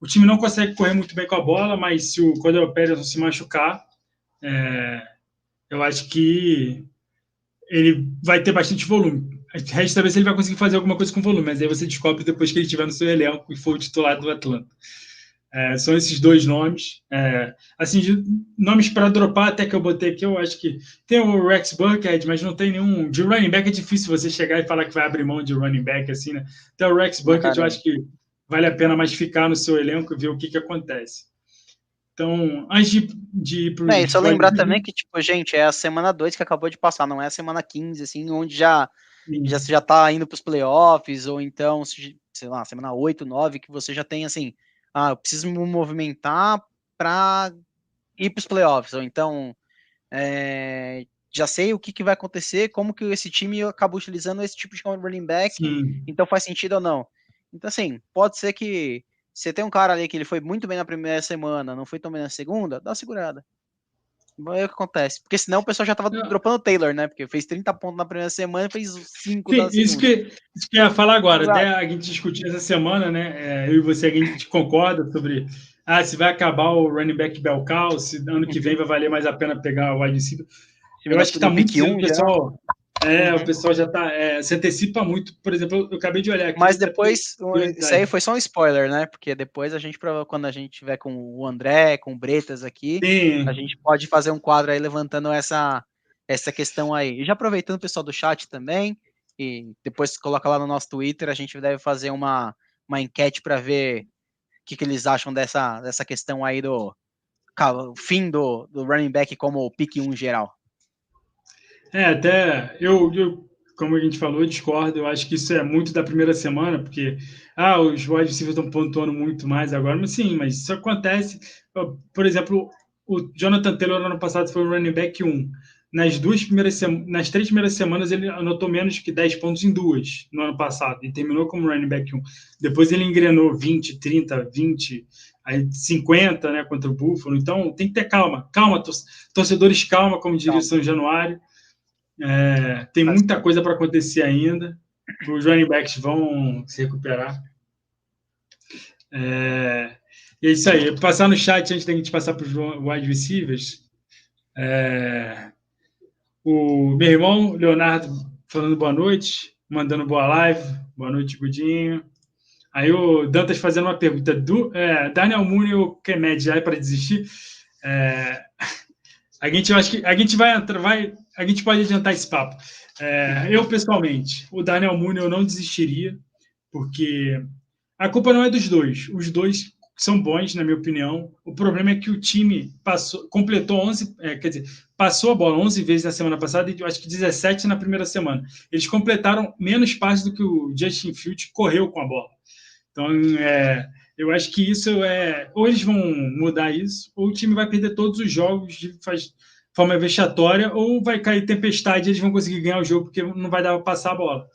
O time não consegue correr muito bem com a bola, mas se o Cordell Patterson se machucar, eu acho que ele vai ter bastante volume. Resta saber se ele vai conseguir fazer alguma coisa com volume, mas aí você descobre depois que ele estiver no seu elenco e for o titular do Atlanta. São esses 2 nomes. Assim, de nomes para dropar, até que eu botei aqui, eu acho que tem o Rex Burkhead, mas não tem nenhum. De running back é difícil você chegar e falar que vai abrir mão de running back, assim, né? Até o Rex Burkhead, eu acho que vale a pena mais ficar no seu elenco e ver o que acontece. Então, antes de ir para É, e os só wide lembrar também receivers, que, tipo, gente, é a semana 2 que acabou de passar, não é a semana 15, assim, onde já sim, já tá indo para os playoffs, ou então, sei lá, semana 8, 9, que você já tem assim, eu preciso me movimentar para ir para os playoffs, ou então já sei o que vai acontecer, como que esse time acaba utilizando esse tipo de running back, sim. então faz sentido ou não. Então, assim, pode ser que você tem um cara ali que ele foi muito bem na primeira semana, não foi tão bem na segunda, dá uma segurada. Vamos ver o que acontece. Porque senão o pessoal já tava dropando o Taylor, né? Porque fez 30 pontos na primeira semana e fez 5 Sim, na segunda. isso que eu ia falar agora. Até Exato. a gente discutiu essa semana, né? Eu e você, a gente concorda sobre se vai acabar o running back bell cow, se ano que vem vai valer mais a pena pegar o wide receiver. Time Eu acho que está no muito pick cedo, 1 geral. o pessoal já está se antecipa muito. Por exemplo, eu acabei de olhar aqui, Mas até depois, isso aí curiosidade. foi só um spoiler, né? Porque depois a gente, quando a gente tiver com o André, com o Bretas aqui, a Sim, gente pode fazer um quadro aí levantando essa questão aí. E já aproveitando o pessoal do chat também, e depois coloca lá no nosso Twitter, a gente deve fazer uma enquete para ver o que eles acham dessa questão aí do fim do running back como pick 1 geral. até como a gente falou, eu discordo. Eu acho que isso é muito da primeira semana, porque os wide receivers estão pontuando muito mais agora, mas sim, mas isso acontece. Por exemplo, o Jonathan Taylor no ano passado foi o running back 1. Nas 3 primeiras semanas ele anotou menos que 10 pontos em duas no ano passado e terminou como running back 1. Depois ele engrenou 20, 30, 20, aí 50, né, contra o Buffalo. Então tem que ter calma. Calma, torcedores, calma, como diria o Calma, São Januário. Tem faz muita parte. coisa para acontecer ainda. Os running backs vão se recuperar. E é isso aí. Passar no chat antes da gente passar para os wide receivers. O meu irmão, Leonardo, falando boa noite, mandando boa live. Boa noite, Gudinho. Aí o Dantas fazendo uma pergunta: Daniel Mooney ou Kemed já é para desistir? Eu acho que a gente vai entrar, a gente pode adiantar esse papo. Eu, pessoalmente, o Daniel Mooney eu não desistiria, porque a culpa não é dos dois. Os dois são bons, na minha opinião. O problema é que o time completou 11, quer dizer, passou a bola 11 vezes na semana passada e eu acho que 17 na primeira semana. Eles completaram menos passes do que o Justin Fields correu com a bola. Então, eu acho que isso ou eles vão mudar isso, ou o time vai perder todos os jogos de forma vexatória, ou vai cair tempestade e eles vão conseguir ganhar o jogo porque não vai dar para passar a bola.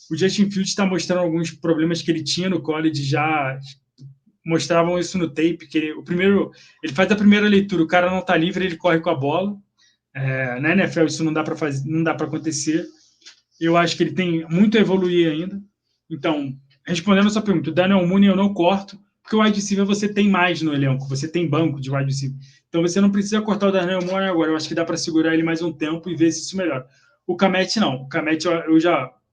O Justin Fields está mostrando alguns problemas que ele tinha no college, já mostravam isso no tape, que ele faz a primeira leitura, o cara não está livre, ele corre com a bola. Na NFL isso não dá para fazer, não dá para acontecer. Eu acho que ele tem muito a evoluir ainda. Então, respondendo a sua pergunta, o Daniel Mooney eu não corto, porque o wide receiver você tem mais no elenco, você tem banco de wide receiver. Então você não precisa cortar o Daniel Mooney agora. Eu acho que dá para segurar ele mais um tempo e ver se isso melhora. O Kmet não. O Kmet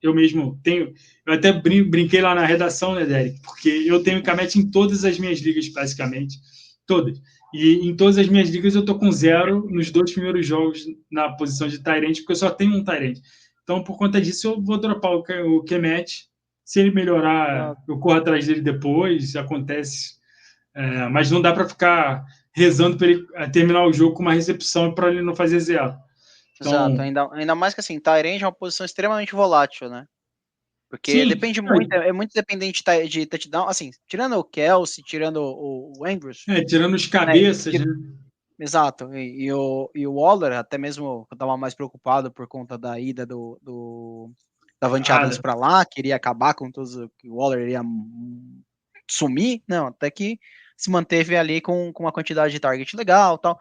eu mesmo tenho. Eu até brinquei lá na redação, né, Derek? Porque eu tenho o Kmet em todas as minhas ligas, basicamente. Todas. E em todas as minhas ligas eu tô com 0 nos 2 primeiros jogos na posição de Tyrant, porque eu só tenho um Tyrant. Então, por conta disso, eu vou dropar o Kemet. Se ele melhorar, eu corro atrás dele depois, acontece. Mas não dá para ficar rezando para ele terminar o jogo com uma recepção para ele não fazer zero. Exato, Então, ainda mais que assim, Tyrande é uma posição extremamente volátil, né? Porque sim, depende muito, é muito dependente de touchdown, assim, tirando o Kelsey, tirando o Andrews, tirando os né? cabeças, né? Exato, e o Waller, até mesmo eu tava mais preocupado por conta da ida do Davante Adams para lá, queria acabar com todos, que o Waller iria sumir, não, até que se manteve ali com uma quantidade de target legal, tal,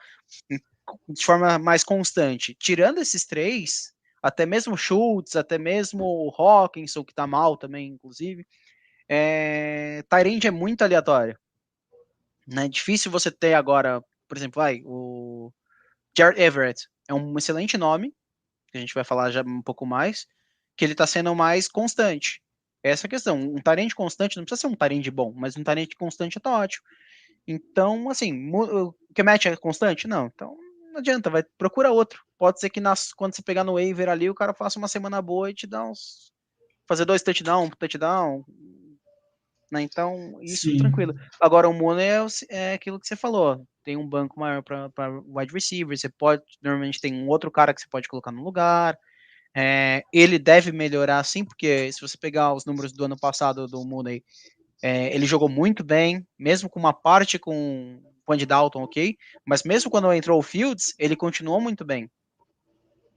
de forma mais constante. Tirando esses três, até mesmo o Schultz, até mesmo o Hawkinson, que tá mal também, inclusive, Tyrande é muito aleatório. Né? Difícil você ter agora, por exemplo, o Jared Everett é um excelente nome, que a gente vai falar já um pouco mais, que ele está sendo mais constante. Essa é a questão. Um Tyrande constante não precisa ser um Tyrande bom, mas um Tyrande constante tá ótimo. Então, assim, o que match é constante? Não. Então, não adianta, procura outro. Pode ser que quando você pegar no waiver ali, o cara faça uma semana boa e te dá fazer 2 touchdown, né? Então, isso Sim. tranquilo. Agora, o Mono é aquilo que você falou. tem um banco maior para wide receiver, você pode, normalmente tem um outro cara que você pode colocar no lugar. Ele deve melhorar sim, porque se você pegar os números do ano passado do Mooney, ele jogou muito bem, mesmo com uma parte com o Andy Dalton, ok? Mas mesmo quando entrou o Fields, ele continuou muito bem.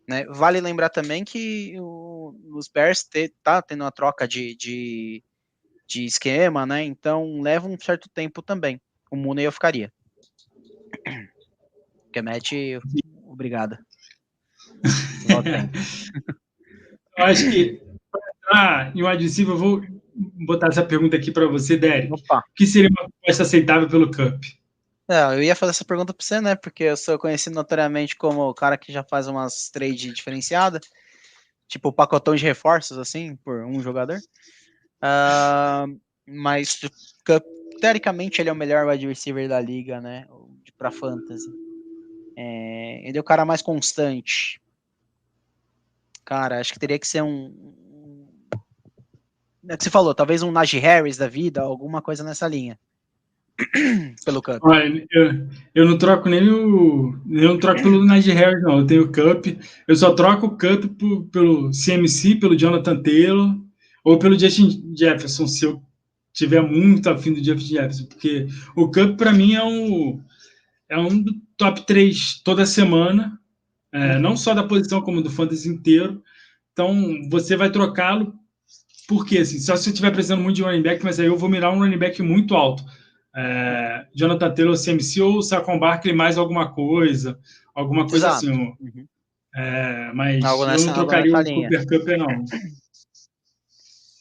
Né? Vale lembrar também que os Bears tá tendo uma troca de esquema, né? Então leva um certo tempo também. O Mooney eu ficaria. Kemet, obrigado. Eu acho que em wide receiver, eu vou botar essa pergunta aqui para você, Derek. Opa. O que seria uma proposta aceitável pelo Cup? Eu ia fazer essa pergunta para você, né? Porque eu sou conhecido notoriamente como o cara que já faz umas trade diferenciadas, tipo pacotão de reforços, assim, por um jogador. Mas teoricamente ele é o melhor wide receiver da liga, né? Para fantasy. Ele é o cara mais constante. Cara, acho que teria que ser é que você falou, talvez um Najee Harris da vida, alguma coisa nessa linha. Pelo Cup. Olha, eu não troco eu não troco pelo Najee Harris, não. Eu tenho o Cup. Eu só troco o Cup pelo CMC, pelo Jonathan Taylor ou pelo Justin Jefferson, se eu tiver muito afim do Justin Jefferson, porque o Cup para mim é um top 3 toda semana, não só da posição como do fantasy inteiro. Então você vai trocá-lo porque assim, só se você estiver precisando muito de running back, mas aí eu vou mirar um running back muito alto. Jonathan Taylor, CMC ou Saquon Barkley mais alguma coisa Exato. assim. Mas eu não trocaria o Cooper Cup, não.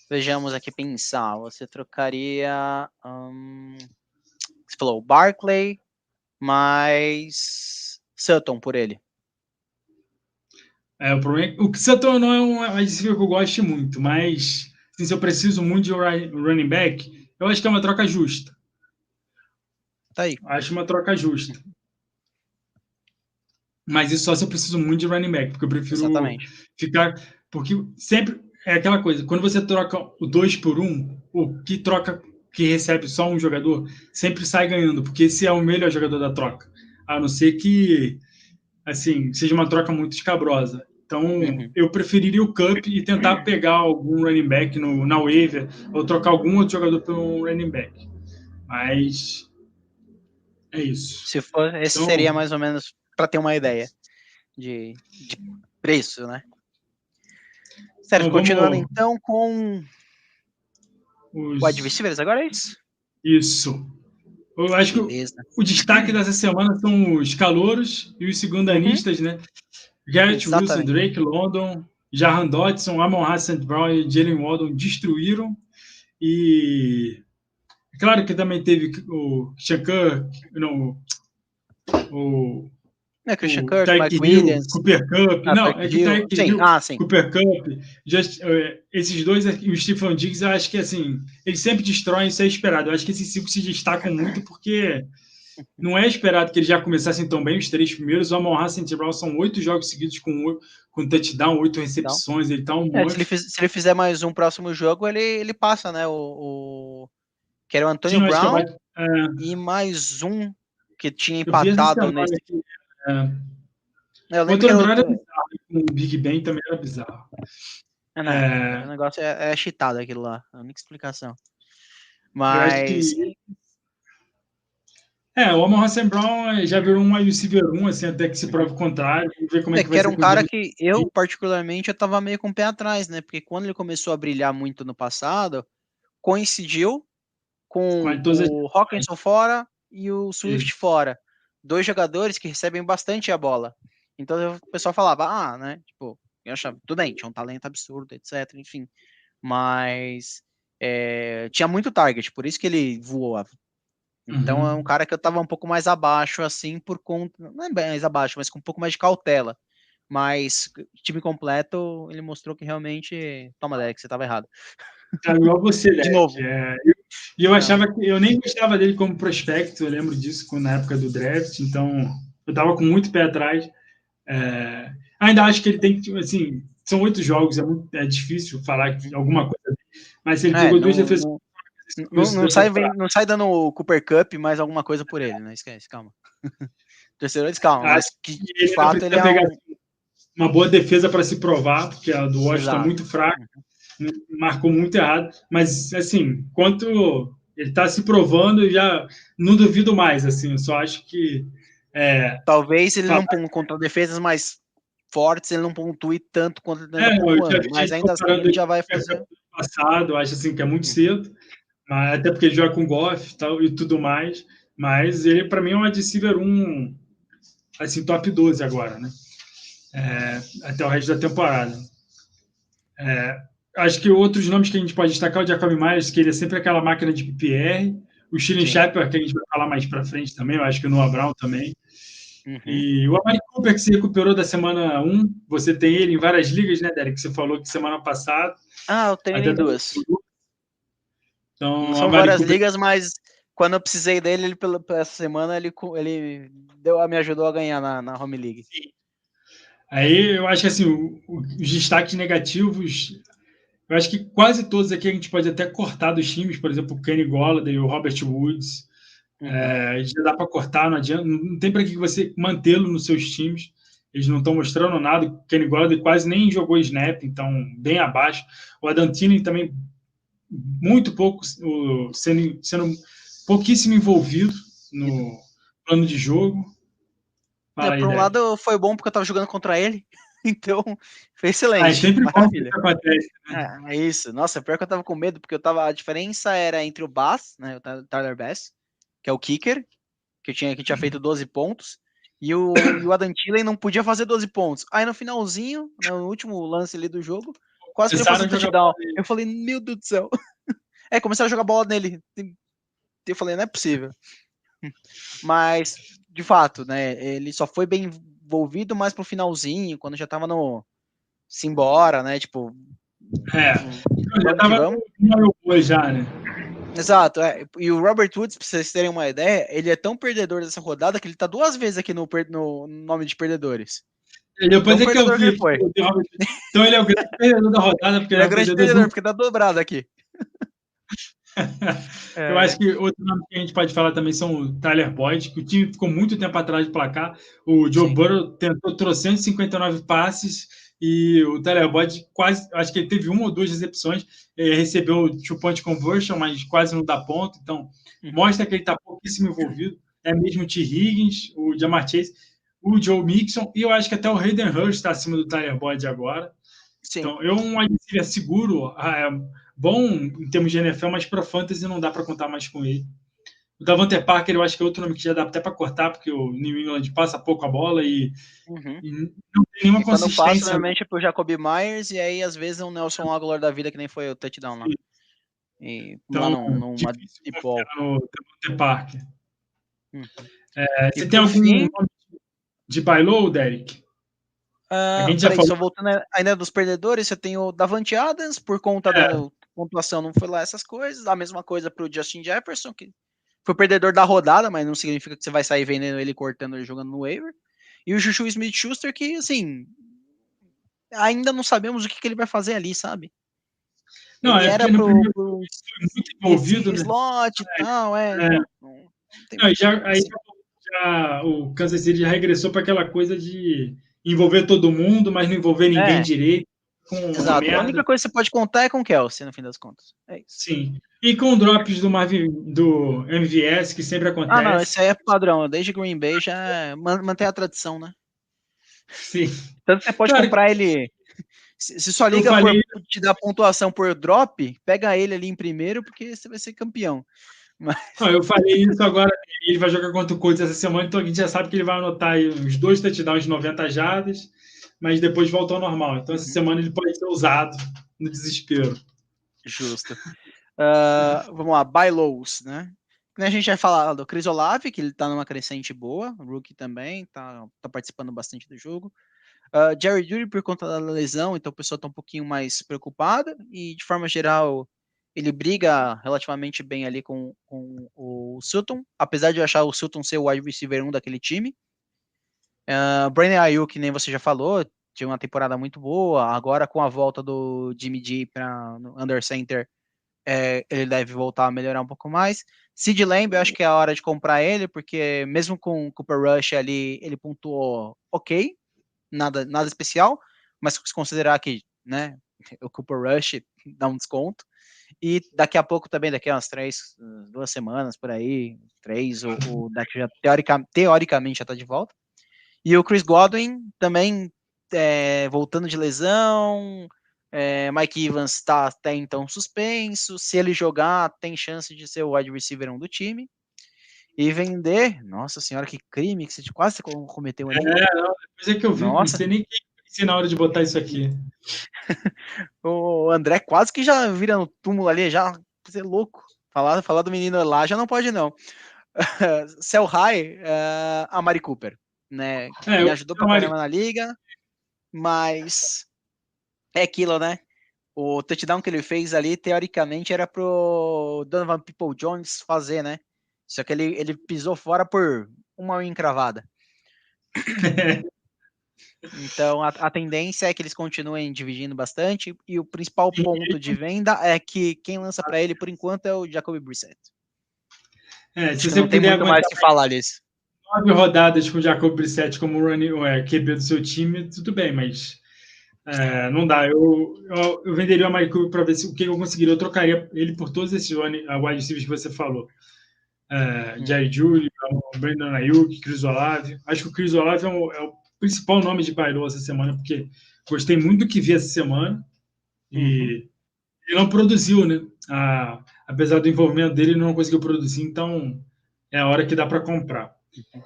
Vejamos aqui pensar. Você trocaria. Você falou Barkley mais Sutton por ele. O problema é que o Sutton não é um adversário que eu gosto muito, mas assim, se eu preciso muito de um running back, eu acho que é uma troca justa. Tá aí. Acho uma troca justa. Mas isso só se eu preciso muito de running back, porque eu prefiro ficar. Porque sempre é aquela coisa, quando você troca o 2 por 1, o que recebe só um jogador sempre sai ganhando, porque esse é o melhor jogador da troca. A não ser que assim, seja uma troca muito escabrosa. Então, eu preferiria o Cup e tentar pegar algum running back na waiver ou trocar algum outro jogador por um running back. Mas é isso. Se for, esse seria mais ou menos para ter uma ideia de preço, né? Sério, continuando então com os wide receivers, agora é isso? Isso. Eu acho que o destaque dessa semana são os calouros e os segundanistas, né? Garrett Wilson, Drake London, Jahan Dotson, Amon-Ra St. Brown e Jalen Waddle destruíram. E claro que também teve o Christian Christian Kirk, Mike Williams, Cooper Cup, Cooper Cup, esses dois aqui, o Stephen Diggs, eu acho que assim, eles sempre destroem, isso é esperado. Eu acho que esses 5 se destacam muito porque não é esperado que eles já começassem tão bem os 3 primeiros. O Amon-Ra St. Brown são 8 jogos seguidos com touchdown, 8 recepções, ele tá um monte. Se ele fizer mais um próximo jogo, ele passa, né? Que era o Antonio Brown e mais um que tinha empatado nesse. O Antônio Brown era bizarro, com o Big Ben também era bizarro. O negócio é cheatado aquilo lá, a única explicação. Mas. O Amon-Ra St. Brown já virou um wide receiver 1, assim, até que se prove o contrário. Vamos ver como é que vai ser. Era um cara que eu, particularmente, eu tava meio com o pé atrás, né? Porque quando ele começou a brilhar muito no passado, coincidiu com o Hawkinson fora e o Swift fora. 2 jogadores que recebem bastante a bola. Então o pessoal falava, né? Tipo, eu achava, tudo bem, tinha um talento absurdo, etc. Enfim. Mas tinha muito target, por isso que ele voava. Então é um cara que eu tava um pouco mais abaixo, assim, por conta. Não é mais abaixo, mas com um pouco mais de cautela. Mas time completo, ele mostrou que realmente. Toma, Derek, você tava errado. Tá igual você, Derek. De novo. E eu achava que eu nem gostava dele como prospecto, eu lembro disso na época do draft, então eu tava com muito pé atrás. Ainda acho que ele tem que, assim, são 8 jogos, é difícil falar alguma coisa, mas ele pegou 2 defesas. Não sai dando o Cooper Cup mais alguma coisa por ele, né? Esquece, calma. Torcedores, calma, mas Acho que que de ele fato ele precisa é pegar um... uma boa defesa para se provar, porque a do Washington é Exato. muito fraca, marcou muito errado. Mas, assim, quanto ele está se provando, eu já não duvido mais. Assim, eu só acho que. Talvez ele Falar, não contra defesas mais fortes, ele não pontue tanto quanto ele está eu já pontuando, vi mas gente ainda assim comparando ele ele já vai com o fazer. passado, acho assim, que é muito cedo, mas, até porque ele joga com Goff e tudo mais. Mas ele, para mim, é um wide receiver 1, assim, top 12 agora, né? Até o resto da temporada. Acho que outros nomes que a gente pode destacar, o Jacoby Myers, que ele é sempre aquela máquina de PPR, o Steven Shepard, que a gente vai falar mais para frente também, eu acho que o Noah Brown também. E o Amari Cooper, que se recuperou da semana 1, você tem ele em várias ligas, né, Derek? Você falou que semana passada. Eu tenho ele em duas. Então, Não o são Amari várias Cooper... ligas, mas quando eu precisei dele, essa semana, ele me ajudou a ganhar na Home League. Sim. Aí eu acho que assim, os destaques negativos, eu acho que quase todos aqui a gente pode até cortar dos times, por exemplo, o Kenny Golladay e o Robert Woods. Já dá para cortar, não adianta, não tem para que você mantê-lo nos seus times. Eles não estão mostrando nada. O Kenny Golladay quase nem jogou snap, então bem abaixo. O Adam Thielen também muito pouco, sendo pouquíssimo envolvido no plano de jogo. Fala aí, Por um Derek. lado, foi bom porque eu tava jogando contra ele, então foi excelente. É sempre Maravilha. bom que acontece, né? É isso. Nossa, pior que eu tava com medo, porque a diferença era entre o Bass, né, o Tyler Bass, que é o kicker, que tinha feito 12 pontos, e o Adam Thielen não podia fazer 12 pontos. Aí no finalzinho, no último lance ali do jogo, quase que ele fazia touchdown. Eu falei, meu Deus do céu. Começaram a jogar bola nele. Eu falei, não é possível. Mas, de fato, né, ele só foi bem envolvido mais pro finalzinho, quando já tava se embora, né, tipo... Já tava no boi já, né? Exato, e o Robert Woods, pra vocês terem uma ideia, ele é tão perdedor dessa rodada que ele tá 2 vezes aqui no nome de perdedores. Depois Tão é que eu perdedor vi. ele foi. Então ele é o grande perdedor da rodada, porque Ele ele é é o grande perdedor perdedor, porque tá dobrado aqui. Eu acho que outro nome que a gente pode falar também são o Tyler Boyd, que o time ficou muito tempo atrás de placar. O Joe Burrow tentou 359 passes e o Tyler Boyd quase, acho que ele teve 1 ou 2 recepções, recebeu two-point conversion, mas quase não dá ponto. Então, mostra que ele está pouquíssimo envolvido. É mesmo o T. Higgins, o Jamar Chase, o Joe Mixon, e eu acho que até o Hayden Hurst está acima do Tyler Boyd agora. Sim. Então, um adversário seguro, bom em termos de NFL, mas para fantasy não dá para contar mais com ele. O Davante Parker, eu acho que é outro nome que já dá até para cortar, porque o New England passa pouco a bola e não tem nenhuma consistência. Quando passa, normalmente é pro Jacoby Myers, e aí às vezes é um Nelson Aguilar da vida, que nem foi o touchdown lá. E então, lá numa difícil deep confiar no Davante Parker. Você tem algum nome de buy low, Derek? Peraí, só voltando ainda dos perdedores, você tem o Davante Adams, por conta da pontuação não foi lá essas coisas. A mesma coisa pro Justin Jefferson, que foi perdedor da rodada, mas não significa que você vai sair vendendo ele, cortando ele, jogando no waiver. E o Juju Smith-Schuster, que, assim, ainda não sabemos o que ele vai fazer ali, sabe? Não, ele era pro muito envolvido, né? slot e tal, já o Kansas City já regressou para aquela coisa de envolver todo mundo, mas não envolver ninguém direito. Exato. A única coisa que você pode contar é com o Kelsey, no fim das contas. É isso. Sim. E com drops do MVS, que sempre acontece. Não, esse aí é padrão. Desde Green Bay já mantém a tradição, né? Sim. Tanto que você pode comprar ele. Se sua liga for te dar pontuação por drop, pega ele ali em primeiro, porque você vai ser campeão. Mas... Não, eu falei isso agora, ele vai jogar contra o Colts essa semana, então a gente já sabe que ele vai anotar aí uns 2 touchdowns de 90 jardas, mas depois volta ao normal. Então essa semana ele pode ser usado no desespero. Justo. Vamos lá, buy lows, né? A gente vai falar do Chris Olave, que ele tá numa crescente boa, o rookie também, tá participando bastante do jogo. Jerry Jeudy por conta da lesão, então o pessoal tá um pouquinho mais preocupada, e de forma geral ele briga relativamente bem ali com o Sutton, apesar de eu achar o Sutton ser o wide receiver 1 daquele time. Brandon Ayuk, que nem você já falou, tinha uma temporada muito boa, agora com a volta do Jimmy G para under center, ele deve voltar a melhorar um pouco mais. Sid Lamb, eu acho que é a hora de comprar ele, porque mesmo com o Cooper Rush ali, ele pontuou ok, nada especial, mas se considerar que, né, o Cooper Rush dá um desconto. E daqui a pouco também, daqui a umas 2 semanas por aí, 3, o Dak já teoricamente já tá de volta. E o Chris Godwin também voltando de lesão. Mike Evans está até então suspenso. Se ele jogar, tem chance de ser o wide receiver 1 do time. E vender, nossa senhora, que crime que você quase cometeu ali. Depois é que eu vi, não sei nem quem disse na hora de botar isso aqui. O André quase que já vira no túmulo ali, já, você é louco. Falar do menino lá já não pode não. Sell high, a Mari Cooper, né? Me ajudou pra caramba na liga, mas é aquilo, né? O touchdown que ele fez ali, teoricamente, era pro Donovan Peoples-Jones fazer, né? Só que ele pisou fora por uma unha encravada. Então, a tendência é que eles continuem dividindo bastante, e o principal ponto de venda é que quem lança para ele, por enquanto, é o Jacoby Brissett. Se você não tem muito mais o que falar disso. 9 rodadas com o Jacoby Brissett como QB do seu time, tudo bem, mas não dá. Eu venderia o Mike Cooper para ver o que eu conseguiria. Eu trocaria ele por todos esses wide receivers que você falou. Jerry Jeudy, Brandon Ayuk, Chris Olave. Acho que o Chris Olave é o principal nome de Bairro essa semana, porque gostei muito do que vi essa semana. E ele não produziu, né? Apesar do envolvimento dele, ele não conseguiu produzir, então é a hora que dá para comprar.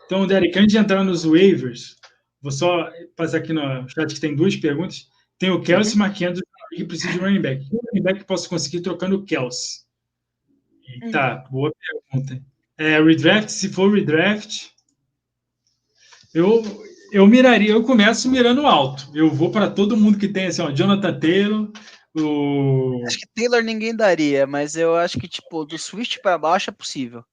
Então, Derek, antes de entrar nos waivers, vou só passar aqui no chat que tem 2 perguntas. Tem o Kelsey marcando que precisa de running back. Que running back posso conseguir trocando o Kelsey? Tá, boa pergunta. Redraft, se for redraft, eu miraria, eu começo mirando alto. Eu vou para todo mundo que tem assim, ó, Jonathan Taylor. Acho que Taylor ninguém daria, mas eu acho que tipo do Swift para baixo é possível.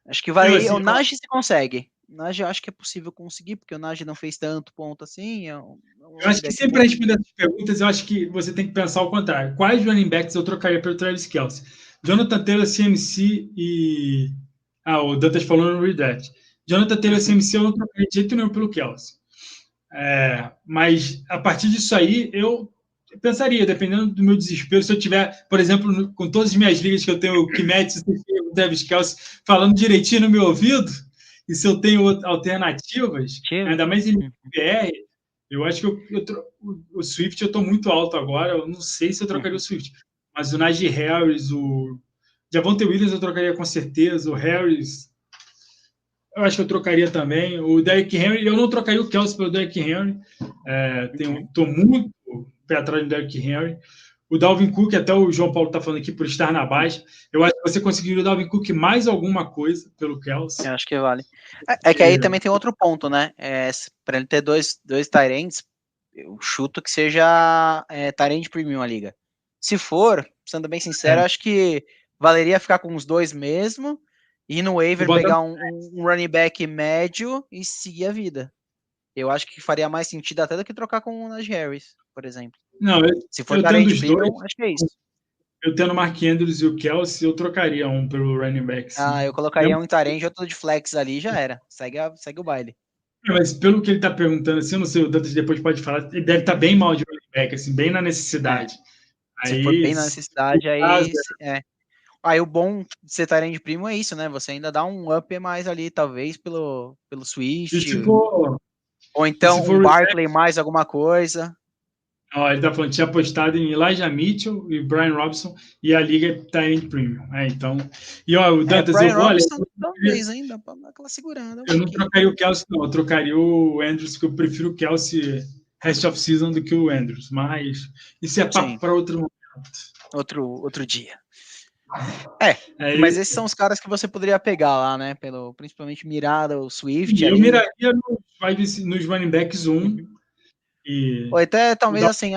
Acho que vai. Assim, o Najee se consegue. O Najee eu acho que é possível conseguir, porque o Najee não fez tanto ponto assim. Eu acho que sempre a responder essas perguntas, eu acho que você tem que pensar ao contrário. Quais running backs eu trocaria pelo Travis Kelce? Jonathan Taylor, CMC e... o Dantas falou no redraft. Jonathan Taylor, CMC eu não trocaria de jeito nenhum pelo Kelce. Mas a partir disso aí, eu pensaria, dependendo do meu desespero, se eu tiver, por exemplo, com todas as minhas ligas que eu tenho, o Kimet, o Travis Kelce, falando direitinho no meu ouvido, e se eu tenho alternativas, ainda mais em PR, eu acho que o Swift eu estou muito alto agora, eu não sei se eu trocaria o Swift, mas o Najee Harris, o Javonte Williams eu trocaria com certeza, o Harris eu acho que eu trocaria também, o Derrick Henry, eu não trocaria o Kelce pelo Derrick Henry, estou muito pé atrás do Derrick Henry. O Dalvin Cook, até o João Paulo está falando aqui por estar na baixa, eu acho que você conseguiria o Dalvin Cook mais alguma coisa pelo Kelce. Eu acho que vale. É que aí também tem outro ponto, né? Para ele ter dois tight ends, eu chuto que seja tight end premium a liga. Se for, sendo bem sincero, acho que valeria ficar com os 2 mesmo, e no waiver pegar um running back médio e seguir a vida. Eu acho que faria mais sentido até do que trocar com o Najee Harris, por exemplo. Não, se for tight end premium, acho que é isso. Eu tendo o Mark Andrews e o Kelce, eu trocaria um pelo running back. Sim. Eu colocaria um em tight end e outro de flex ali, já era. Segue o baile. Mas pelo que ele está perguntando, assim, eu não sei, o Dantas depois pode falar, ele deve estar bem mal de running back, assim, bem na necessidade. Se for bem na necessidade, aí o bom de ser tight end primo é isso, né? Você ainda dá um up mais ali, talvez, pelo Swift. Ou então um Barkley mais alguma coisa. Ele tá falando, tinha apostado em Elijah Mitchell e Brian Robinson e a liga é tight premium. Então, e o Dantas, Brian Robinson talvez ainda, para dar aquela segurada. Eu não trocaria o Kelce, não. Eu trocaria o Andrews, que eu prefiro o Kelce rest of season do que o Andrews. Mas isso é papo para outro momento. Outro dia. Mas esses são os caras que você poderia pegar lá, né? Principalmente mirada, o Swift. Eu miraria nos running backs ou até talvez assim,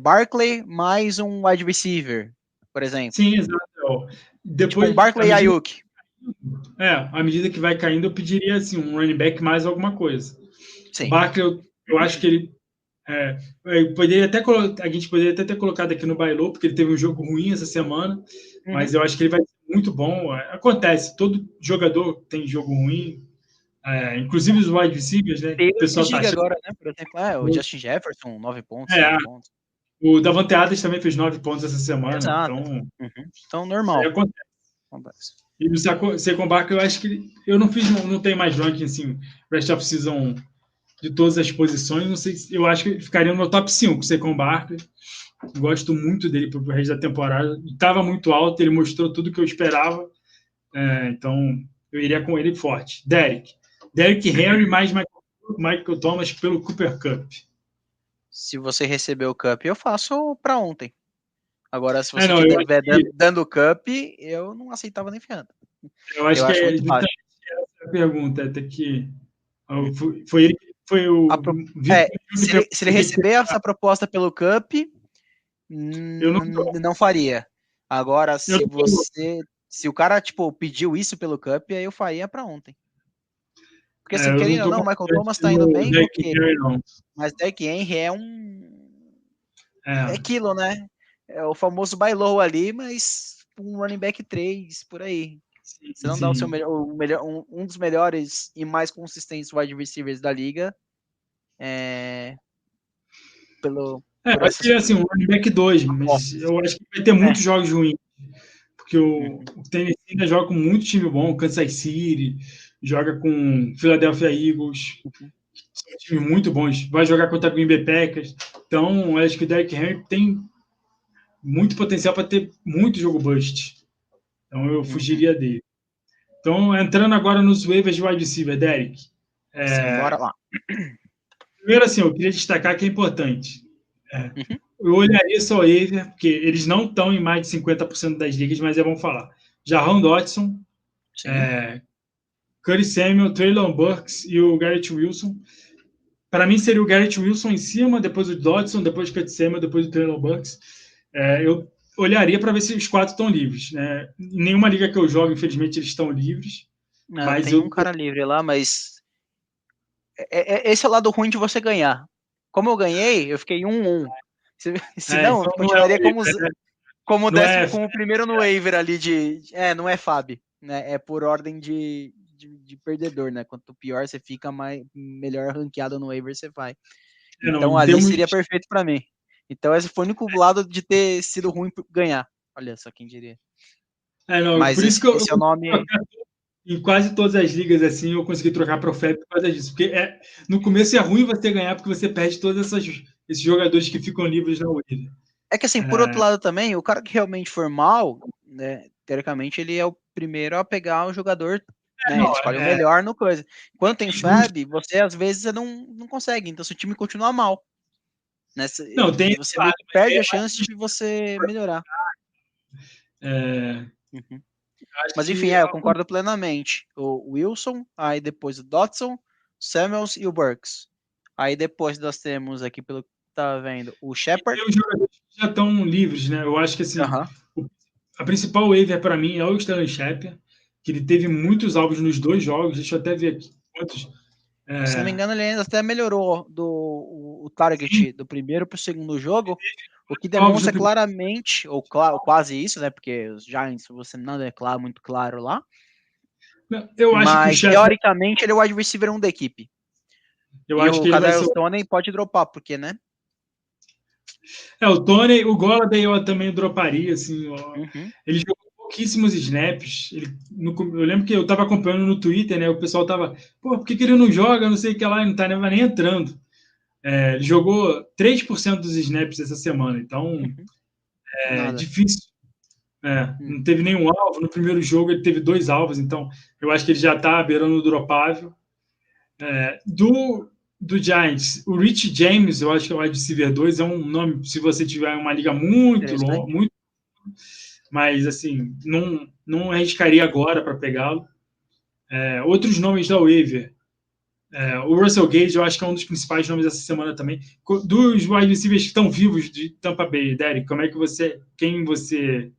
Barkley mais um wide receiver, por exemplo. Sim, exato. Depois, tipo Barkley e Ayuk. À medida que vai caindo, eu pediria assim, um running back mais alguma coisa. Sim. O Barkley, eu acho que ele A gente poderia até ter colocado aqui no Bailô, porque ele teve um jogo ruim essa semana, mas eu acho que ele vai ser muito bom. Acontece, todo jogador tem jogo ruim, inclusive os wide receivers, né? Tem O pessoal tá achando. agora, né? Por exemplo, o Justin Jefferson, 9 pontos, É, 7 pontos. o Davante Adams também fez 9 pontos essa semana. Exato. Então, então normal. Acontece. E o Saquon Barkley, eu acho que eu não tenho mais ranking assim, rest of season de todas as posições. Não sei, eu acho que ficaria no meu top 5, o Saquon Barkley. Gosto muito dele pro resto da temporada. Estava muito alto, ele mostrou tudo que eu esperava. Então, eu iria com ele forte. Derrick Henry mais Michael Thomas pelo Cooper Kupp. Se você receber o Cup, eu faço para ontem. Agora, se você estiver dando o Cup, eu não aceitava nem ferrando. Eu acho que é justamente essa a pergunta. Até que foi ele que foi o... se ele receber essa proposta pelo Cup, eu não faria. Agora, se o cara tipo, pediu isso pelo Cup, aí eu faria para ontem. Porque assim, querendo ou não, o Michael Thomas tá indo bem, mas Derrick Henry é aquilo, né? É o famoso buy low ali, mas um running back 3, por aí. Você não dá o seu um dos melhores e mais consistentes wide receivers da liga. Vai ser assim, um running back 2, mas eu acho que vai ter muitos jogos ruins. Porque o Tennessee ainda joga com muito time bom, Kansas City, joga com Philadelphia Eagles, são times muito bons. Vai jogar contra Green Bay Packers. Então, eu acho que o Derrick Henry tem muito potencial para ter muito jogo bust. Então, eu fugiria dele. Então, entrando agora nos waivers de wide receiver, Derrick. Sim, bora lá. Primeiro, assim, eu queria destacar que é importante. Eu olharia só waiver, porque eles não estão em mais de 50% das ligas, mas é bom falar. Jahan Dotson, Curtis Samuel, Treylon Burks e o Garrett Wilson. Para mim, seria o Garrett Wilson em cima, depois o Dotson, depois o Curtis Samuel, depois o Treylon Burks. Eu olharia para ver se os 4 estão livres. Né? Em nenhuma liga que eu jogo, infelizmente, eles estão livres. Mas tem um cara livre lá, mas esse é o lado ruim de você ganhar. Como eu ganhei, eu fiquei 1-1. Se não, eu continuaria como décimo, como primeiro no waiver ali não é Fab, né? É por ordem de perdedor, né? Quanto pior você fica, melhor ranqueado no waiver você vai. Então ali seria perfeito para mim. Então esse foi o único lado de ter sido ruim ganhar. Olha só quem diria. Mas por isso que esse é o nome. Em quase todas as ligas, assim, eu consegui trocar para o Fab por causa disso. Porque no começo é ruim você ganhar, porque você perde todos esses jogadores que ficam livres na waiver. É que assim, por outro lado também, o cara que realmente for mal, né, teoricamente ele é o primeiro a pegar o jogador, né, ele escolhe o melhor no coisa. Quando tem Fab, você às vezes não consegue, então seu time continua mal. Né, você meio que perde a chance de você melhorar. Mas enfim, eu concordo plenamente. O Wilson, aí depois o Dotson, Samuels e o Burks. Aí depois nós temos aqui, pelo que tá vendo, o Shepard. E os jogadores já estão livres, né? Eu acho que assim, a principal waiver para mim é o Sterling Shepard, que ele teve muitos alvos nos 2 jogos. Deixa eu até ver aqui quantos. Se não me engano, ele ainda até melhorou o target do primeiro para o segundo jogo, o que demonstra claramente, ou quase isso, né? Porque os Giants você não declara muito claro lá. Eu acho que o Shepard, teoricamente, ele é o wide receiver 1 da equipe. Eu acho que ele vai ser o Tony pode dropar, porque, né? O Tony, o Golladay eu também droparia, assim. Ele jogou pouquíssimos snaps. Eu lembro que eu estava acompanhando no Twitter, né? O pessoal tava, por que ele não joga? Não sei o que lá, ele não tá nem entrando. Ele jogou 3% dos snaps essa semana, então é difícil. Não teve nenhum alvo. No primeiro jogo ele teve 2 alvos, então eu acho que ele já está beirando o dropável. Do Giants, o Rich James, eu acho que é o wide receiver 2, é um nome, se você tiver uma liga muito longa, muito, mas assim, não arriscaria agora para pegá-lo. Outros nomes da waiver, o Russell Gage, eu acho que é um dos principais nomes dessa semana também. Dos wide receivers que estão vivos de Tampa Bay, Derek, quem você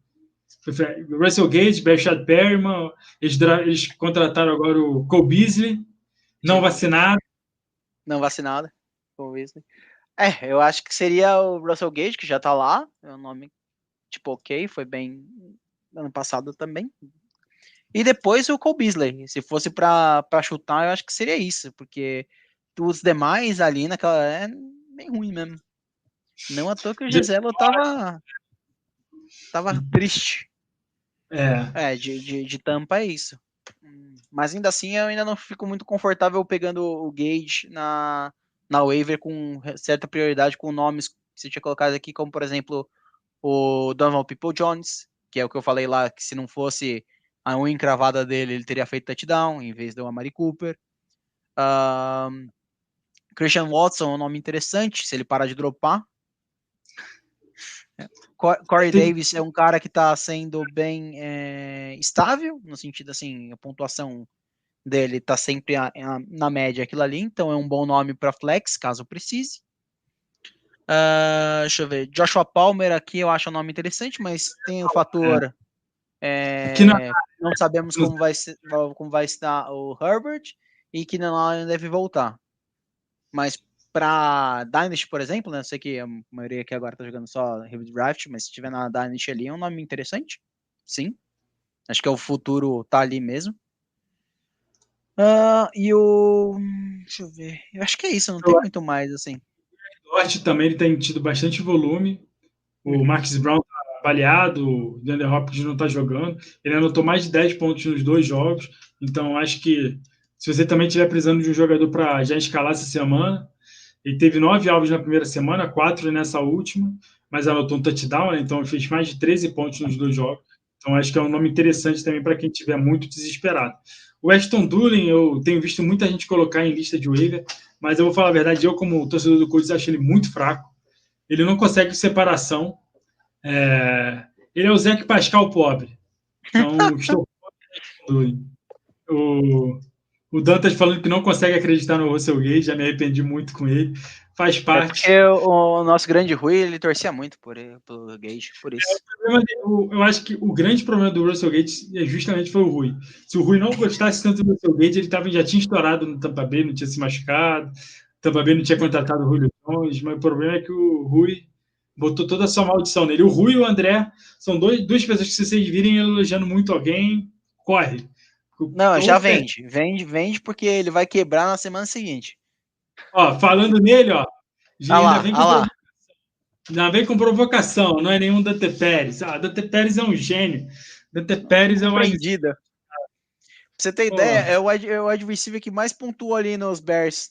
prefere? Russell Gage, Brashad Perriman, eles contrataram agora o Cole Beasley, não vacinado. Não vacinado, Cole Beasley. Eu acho que seria o Russell Gage, que já tá lá. É um nome, tipo, ok, foi bem ano passado também. E depois o Cole Beasley. Se fosse pra chutar, eu acho que seria isso, porque os demais ali naquela é bem ruim mesmo. Não à toa que o Giselo tava triste. De Tampa é isso. Mas ainda assim, eu ainda não fico muito confortável pegando o Gage na waiver com certa prioridade com nomes que você tinha colocado aqui, como por exemplo o Donovan Peoples-Jones, que é o que eu falei lá, que se não fosse a unha encravada dele, ele teria feito touchdown em vez do Amari Cooper. Christian Watson é um nome interessante, se ele parar de dropar. Corey Davis é um cara que está sendo bem estável, no sentido assim, a pontuação dele está sempre na média aquilo ali, então é um bom nome para flex, caso precise. Deixa eu ver, Joshua Palmer aqui eu acho um nome interessante, mas tem o fator não sabemos como vai estar o Herbert e que não deve voltar. Mas para Dynasty, por exemplo, né? Eu sei que a maioria aqui agora tá jogando só Heavy Draft, mas se tiver na Dynasty ali, é um nome interessante. Sim. Acho que o futuro tá ali mesmo. Deixa eu ver. Eu acho que é isso, não tem muito mais, assim. O Dort também ele tem tido bastante volume. O Marquise Brown tá baleado, o DeAndre Hopkins não tá jogando. Ele anotou mais de 10 pontos nos 2 jogos. Então, acho que se você também estiver precisando de um jogador para já escalar essa semana, ele teve 9 alvos na primeira semana, 4 nessa última, mas anotou um touchdown, né? Então ele fez mais de 13 pontos nos 2 jogos. Então acho que é um nome interessante também para quem estiver muito desesperado. O Ashton Dulin, eu tenho visto muita gente colocar em lista de waiver, mas eu vou falar a verdade, eu como torcedor do Colts acho ele muito fraco. Ele não consegue separação. Ele é o Zeke Pascal pobre. Então estou com o Dulin. O Dantas falando que não consegue acreditar no Russell Gage, já me arrependi muito com ele. Faz parte. Porque o nosso grande Rui, ele torcia muito pelo Gage, por isso. Eu acho que o grande problema do Russell Gage justamente foi o Rui. Se o Rui não gostasse tanto do Russell Gage, ele já tinha estourado no Tampa Bay, não tinha se machucado. O Tampa Bay não tinha contratado o Julio Jones, mas o problema é que o Rui botou toda a sua maldição nele. O Rui e o André são duas pessoas que, se vocês virem elogiando muito alguém, corre. Não, já vende. Vende porque ele vai quebrar na semana seguinte. Ó, falando nele, ó. Ainda vem com provocação, não é nenhum Dante Pérez. Dante Pérez é um gênio. Dante Pérez é um Pra você ter ideia, é o wide receiver que mais pontuou ali nos Bears.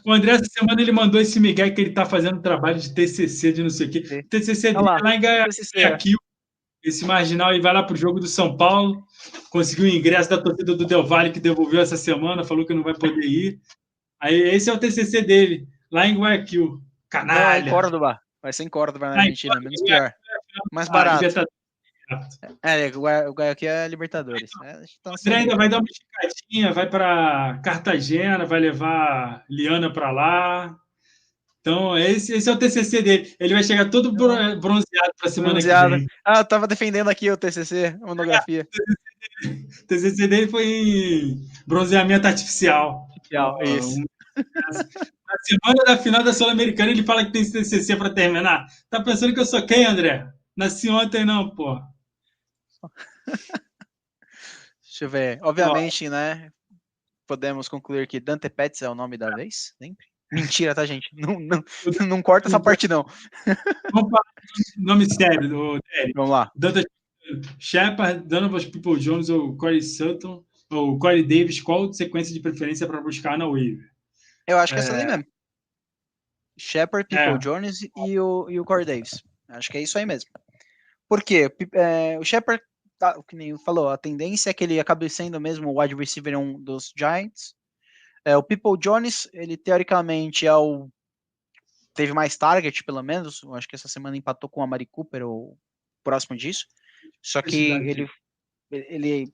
O André, essa semana, ele mandou esse Miguel que ele tá fazendo trabalho de TCC, de não sei o quê. O TCC dele lá em Guayaquil. Esse marginal, ele vai lá pro jogo do São Paulo, conseguiu o ingresso da torcida do Del Valle, que devolveu essa semana, falou que não vai poder ir. Aí esse é o TCC dele, lá em Guayaquil. Canalha. Não, em Córdoba. Vai ser em Córdoba, na Argentina, menos pior. Mais barato. O Guayaquil é Libertadores. O André ainda vai dar uma esticadinha, vai para Cartagena, vai levar Liana para lá. Então, esse é o TCC dele. Ele vai chegar todo bronzeado para a semana que vem. Eu tava defendendo aqui o TCC, a monografia. O TCC dele foi em bronzeamento artificial. Isso. Na semana da final da Sul-Americana, ele fala que tem TCC para terminar. Tá pensando que eu sou quem, André? Nasci ontem, não, pô. Deixa eu ver. Obviamente, né? Podemos concluir que Dante Pettis é o nome da vez, sempre. Mentira, tá, gente? Não corta essa parte, não. Vamos falar do nome sério do Derek. Vamos lá. Dante Shepard, Donovan Peoples-Jones ou Corey Sutton ou Corey Davis, qual sequência de preferência para buscar na waiver? Eu acho que é essa ali mesmo. Shepard, Peoples-Jones e o Corey Davis. Acho que é isso aí mesmo. Por quê? O Shepard, que nem falou, a tendência é que ele acabe sendo mesmo o wide receiver dos Giants. O Peoples-Jones, ele teoricamente teve mais target, pelo menos. Eu acho que essa semana empatou com o Amari Cooper ou próximo disso. Só que ele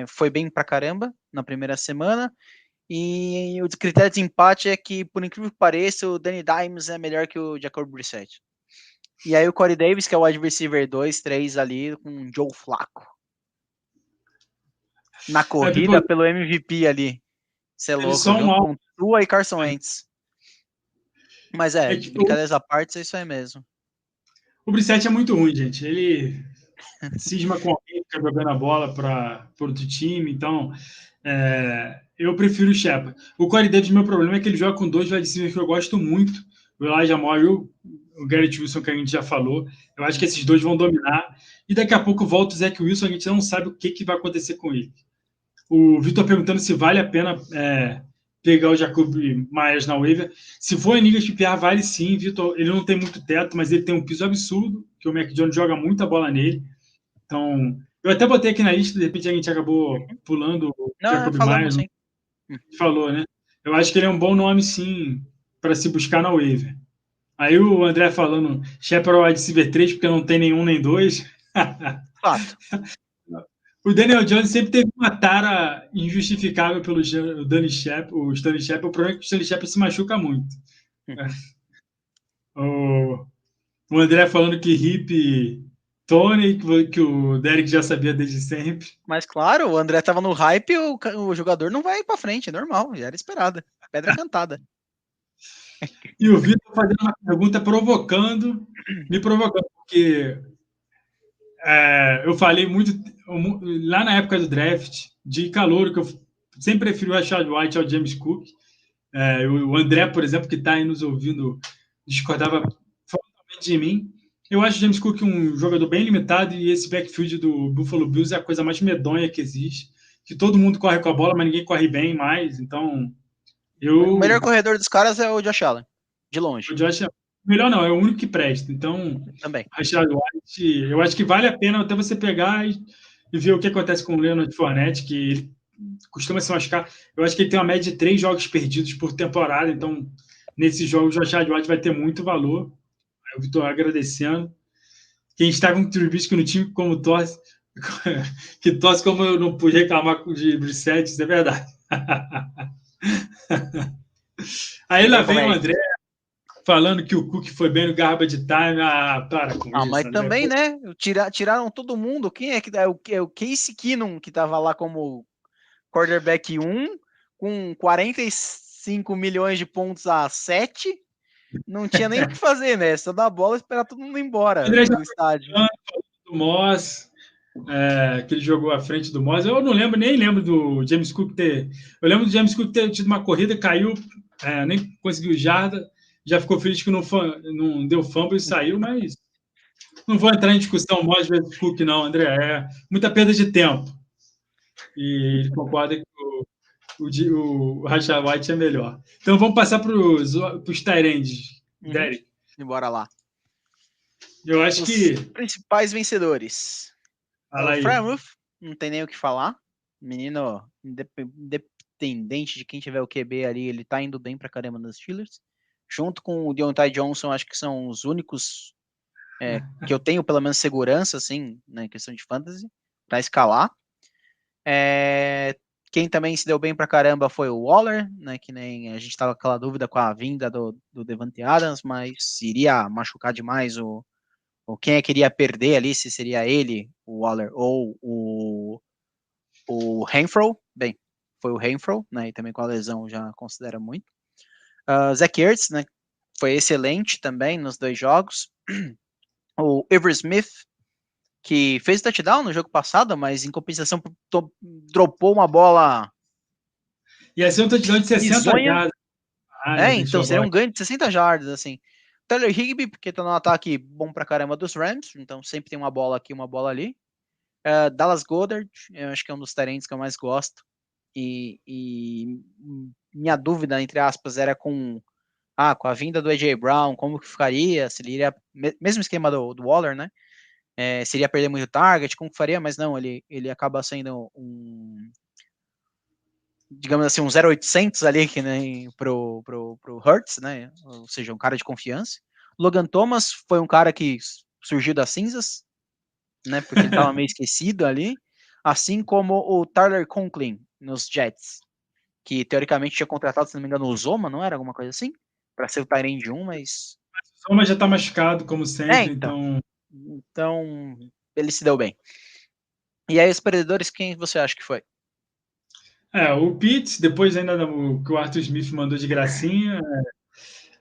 foi bem pra caramba na primeira semana. E o critério de empate é que, por incrível que pareça, o Danny Dimes é melhor que o Jacob Brissett. E aí o Corey Davis, que é o wide receiver 2, 3 ali, com o Joe Flacco. Na corrida pelo MVP ali. Você é Teve louco, só um junto alvo. com Tua e Carson Wentz. Mas brincadeiras à parte, é isso aí mesmo. O Brissett é muito ruim, gente. Ele cisma com alguém, fica jogando a bola para outro time. Então, eu prefiro o Shepard. O Corey Davis, meu problema é que ele joga com 2 wide receivers que eu gosto muito. O Elijah Moore e o Garrett Wilson, que a gente já falou. Eu acho que esses 2 vão dominar. E daqui a pouco volta o Zach Wilson, a gente não sabe o que vai acontecer com ele. O Vitor perguntando se vale a pena pegar o Jacob Myers na waiver. Se for em liga de PPR, vale sim, Vitor. Ele não tem muito teto, mas ele tem um piso absurdo, que o Mac Jones joga muita bola nele. Então, eu até botei aqui na lista, de repente a gente acabou pulando o Jacob Falamos, Myers. sim. Falou, né? Eu acho que ele é um bom nome, sim, para se buscar na waiver. Aí o André falando Shepard wide receiver 3, porque não tem nenhum nem 2. Fato. O Daniel Jones sempre teve uma tara injustificável pelo Stanley Shepard. O problema é que o Stanley Shepard se machuca muito. O André falando que hip Tony, que o Derek já sabia desde sempre. Mas claro, o André tava no hype, o jogador não vai pra frente, é normal, já era esperado. Pedra cantada. E o Vitor fazendo uma pergunta me provocando, porque eu falei muito lá na época do draft de calor, que eu sempre prefiro o Rashad White ao James Cook. O André, por exemplo, que está aí nos ouvindo, discordava frontalmente de mim. Eu acho o James Cook um jogador bem limitado e esse backfield do Buffalo Bills é a coisa mais medonha que existe. Que todo mundo corre com a bola, mas ninguém corre bem mais. Então, O melhor corredor dos caras é o Josh Allen, de longe. O Josh melhor não, é o único que presta. Então, também. Rashad White, eu acho que vale a pena até você pegar e ver o que acontece com o Leonard Fournette, que ele costuma se machucar. Eu acho que ele tem uma média de 3 jogos perdidos por temporada, então nesses jogos o Rashad White vai ter muito valor. Eu estou agradecendo. Quem está com o Trubisky no time como torce, que torce como eu não pude reclamar de Brissett, isso é verdade. Aí lá vem o André falando que o Cook foi bem no garbage time. Para com isso, mas André. também, né? Tiraram todo mundo. Quem é que é o Case Keenum, que tava lá como quarterback 1, com 45 milhões de pontos a 7. Não tinha nem o que fazer, né? Só dar a bola e esperar todo mundo ir embora do estádio. Do Moss, que ele jogou à frente do Moss. Eu não lembro, nem lembro do James Cook ter. Eu lembro do James Cook ter tido uma corrida, caiu, nem conseguiu jarda. Já ficou feliz que não deu fumble e saiu, mas não vou entrar em discussão Moss versus Cook, não, André. É muita perda de tempo. E ele concorda que o Rashad White é melhor. Então vamos passar para os Tyrands, Derek. Bora lá. Eu acho que. Principais vencedores. O Freiermuth, não tem nem o que falar. Menino, independente de quem tiver o QB ali, ele tá indo bem pra caramba nos Steelers. Junto com o Deontay Johnson, acho que são os únicos que eu tenho pelo menos segurança, assim, na questão de fantasy, pra escalar. Quem também se deu bem pra caramba foi o Waller, né, que nem a gente tava com aquela dúvida com a vinda do Davante Adams, mas iria machucar demais quem é que iria perder ali, se seria ele, o Waller, ou o Renfrow. Bem, foi o Renfrow, né, e também com a lesão já considera muito. Zach Ertz, né, foi excelente também nos 2 jogos. O Avery Smith, que fez touchdown no jogo passado, mas em compensação dropou uma bola. Ia ser um touchdown de 60 jardas. Então seria um ganho de 60 jardas, assim. Tyler Higbee, porque tá no ataque bom pra caramba dos Rams, então sempre tem uma bola aqui, uma bola ali. Dallas Goedert, eu acho que é um dos tarentes que eu mais gosto. E minha dúvida, entre aspas, era com a vinda do AJ Brown, como que ficaria, se ele iria, mesmo esquema do Waller, né? Se ele ia perder muito target, como que faria, mas não, ele acaba sendo digamos assim, um 0800 ali, que nem pro Hurts, né? Ou seja, um cara de confiança. Logan Thomas foi um cara que surgiu das cinzas, né? Porque ele tava meio esquecido ali. Assim como o Tyler Conklin nos Jets, que teoricamente tinha contratado, se não me engano, o Zoma, não era alguma coisa assim? Para ser o Tyrande 1, mas. O Zoma já tá machucado, como sempre, então. Então, ele se deu bem. E aí, os perdedores, quem você acha que foi? O Pitts, depois ainda que o Arthur Smith mandou de gracinha,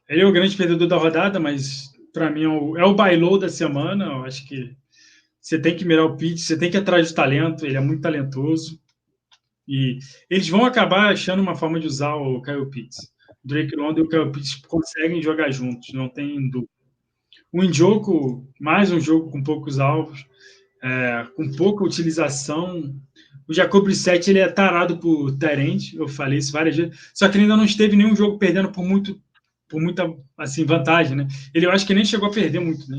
ele é o grande perdedor da rodada, mas para mim é o bailou da semana. Eu acho que você tem que mirar o Pitts, você tem que ir atrás de talento, ele é muito talentoso. E eles vão acabar achando uma forma de usar o Kyle Pitts. O Drake London e o Kyle Pitts conseguem jogar juntos, não tem dúvida. O Njoku, mais um jogo com poucos alvos, com pouca utilização. O Jacob Brissett, ele é tarado por Tyrant, eu falei isso várias vezes, só que ele ainda não esteve nenhum jogo perdendo por muita assim, vantagem, né? Eu acho que nem chegou a perder muito, né?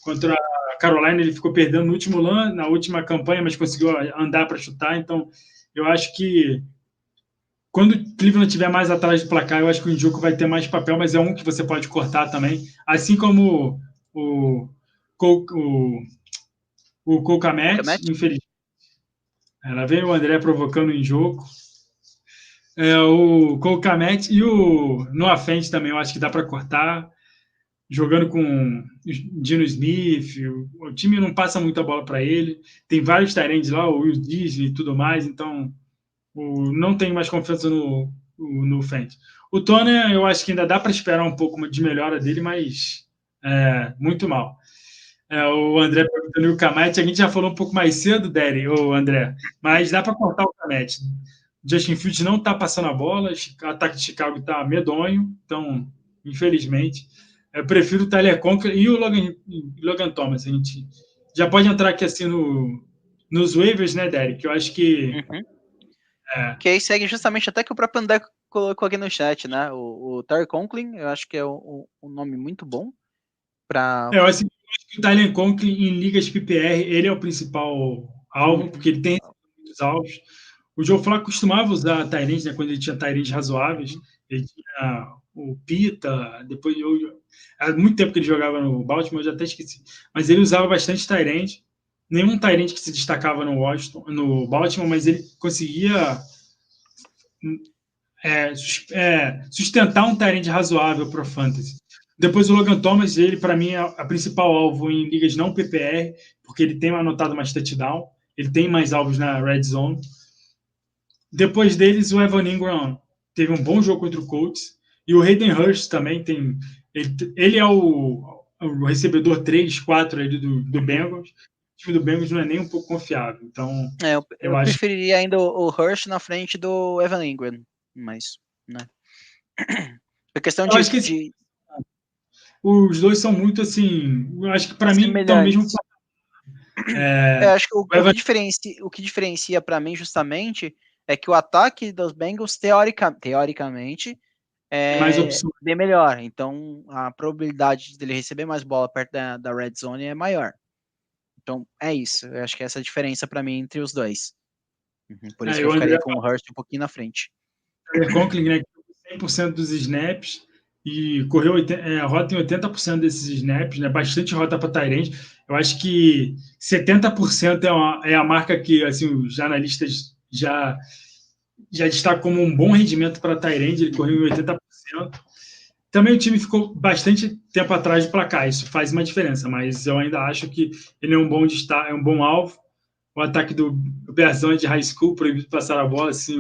Contra a Carolina, ele ficou perdendo no último lance, na última campanha, mas conseguiu andar para chutar, então eu acho que quando o Cleveland estiver mais atrás do placar, eu acho que o Njoku vai ter mais papel, mas é um que você pode cortar também. Assim como o Cole Kmet, infelizmente. Ela veio o André provocando o Njoku. O Cole Kmet e o Noah Fent também, eu acho que dá para cortar. Jogando com Dino Smith, o time não passa muita bola para ele. Tem vários Tyrands lá, o Will Disney e tudo mais, então não tenho mais confiança no Fent. O Tony, eu acho que ainda dá para esperar um pouco de melhora dele, mas muito mal. O André perguntando o Kamete, a gente já falou um pouco mais cedo, Derry, o André, mas dá para cortar o Kamete. Justin Fields não está passando a bola, o ataque de Chicago está medonho, então, infelizmente, eu prefiro o Tyler Conklin e o Logan Thomas. A gente já pode entrar aqui assim nos waivers, né, Derry? Que eu acho que que aí segue justamente até que o próprio André colocou aqui no chat, né? O Tyler Conklin, eu acho que é um nome muito bom para. Eu acho que o Tyler Conklin em ligas PPR, ele é o principal alvo, porque ele tem muitos alvos. O Joe Flacco costumava usar Tyrants, né, quando ele tinha Tyrants razoáveis. Ele tinha o Pita, depois há muito tempo que ele jogava no Baltimore, eu já até esqueci. Mas ele usava bastante Tyrant. Nenhum Tyrant que se destacava no Baltimore, mas ele conseguia sustentar um Tyrant razoável para o Fantasy. Depois o Logan Thomas, ele para mim é a principal alvo em ligas não PPR, porque ele tem anotado mais touchdown, ele tem mais alvos na red zone. Depois deles, o Evan Ingram teve um bom jogo contra o Colts, e o Hayden Hurst também tem. Ele é o recebedor 3, 4 ali do Bengals. O time do Bengals não é nem um pouco confiável. Então, eu preferiria ainda o Hurst na frente do Evan Ingram, mas, né? A questão de os dois são muito assim. Eu acho que para mim estão mesmo. Eu acho que o que diferencia para mim justamente é que o ataque dos Bengals teoricamente é bem melhor. Então a probabilidade dele receber mais bola perto da red zone é maior. Então é isso. Eu acho que essa é a diferença para mim entre os dois. Por isso que eu ficaria com o Hurst um pouquinho na frente. O Conklin, né, 100% dos snaps e correu rota em 80% desses snaps, né? Bastante rota para Tyrant. Eu acho que 70% é a marca que assim, os analistas já destacam como um bom rendimento para Tyrant, ele correu em 80%. Também o time ficou bastante tempo atrás do placar, isso faz uma diferença, mas eu ainda acho que ele é um bom destaque, é um bom alvo. O ataque do Bearzão de high school, proibido passar a bola, assim,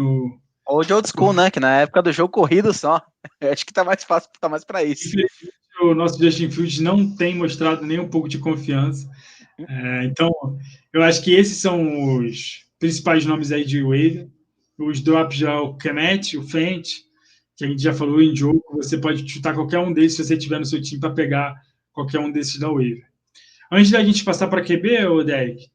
ou de old school, né? Que na época do jogo corrido só. Eu acho que tá mais fácil, tá mais para isso. O nosso Justin Fields não tem mostrado nem um pouco de confiança. Então, eu acho que esses são os principais nomes aí de waiver. Os drops já o Kemet, o Fent, que a gente já falou em jogo. Você pode chutar qualquer um desses se você tiver no seu time para pegar qualquer um desses da waiver. Antes da gente passar para QB, o Derek,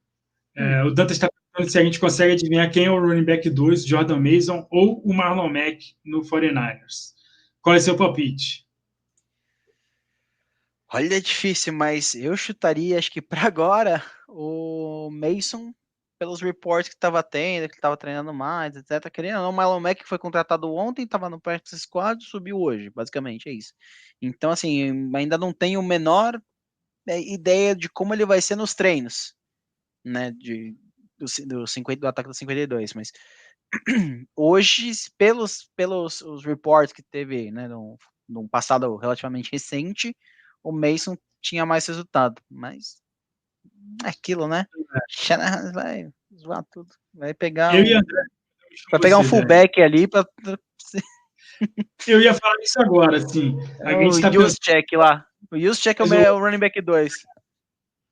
o Dantas está perguntando se a gente consegue adivinhar quem é o running back 2, Jordan Mason ou o Marlon Mack no 49ers. Qual é o seu palpite? Olha, é difícil, mas eu chutaria, acho que para agora, o Mason, pelos reports que estava tendo, que estava treinando mais, etc. Querendo ou não, o Marlon Mack foi contratado ontem, estava no practice squad, subiu hoje, basicamente, é isso. Então, assim, ainda não tenho a menor ideia de como ele vai ser nos treinos, né, do ataque do 52, mas hoje, pelos os reports que teve, né, num passado relativamente recente, o Mason tinha mais resultado, mas é aquilo, né? Shanahan vai zoar tudo, vai pegar. Eu e André Pra pegar um fullback ali, eu ia falar isso agora, assim. A gente tá o Juszczyk lá. O Juszczyk é o running back 2.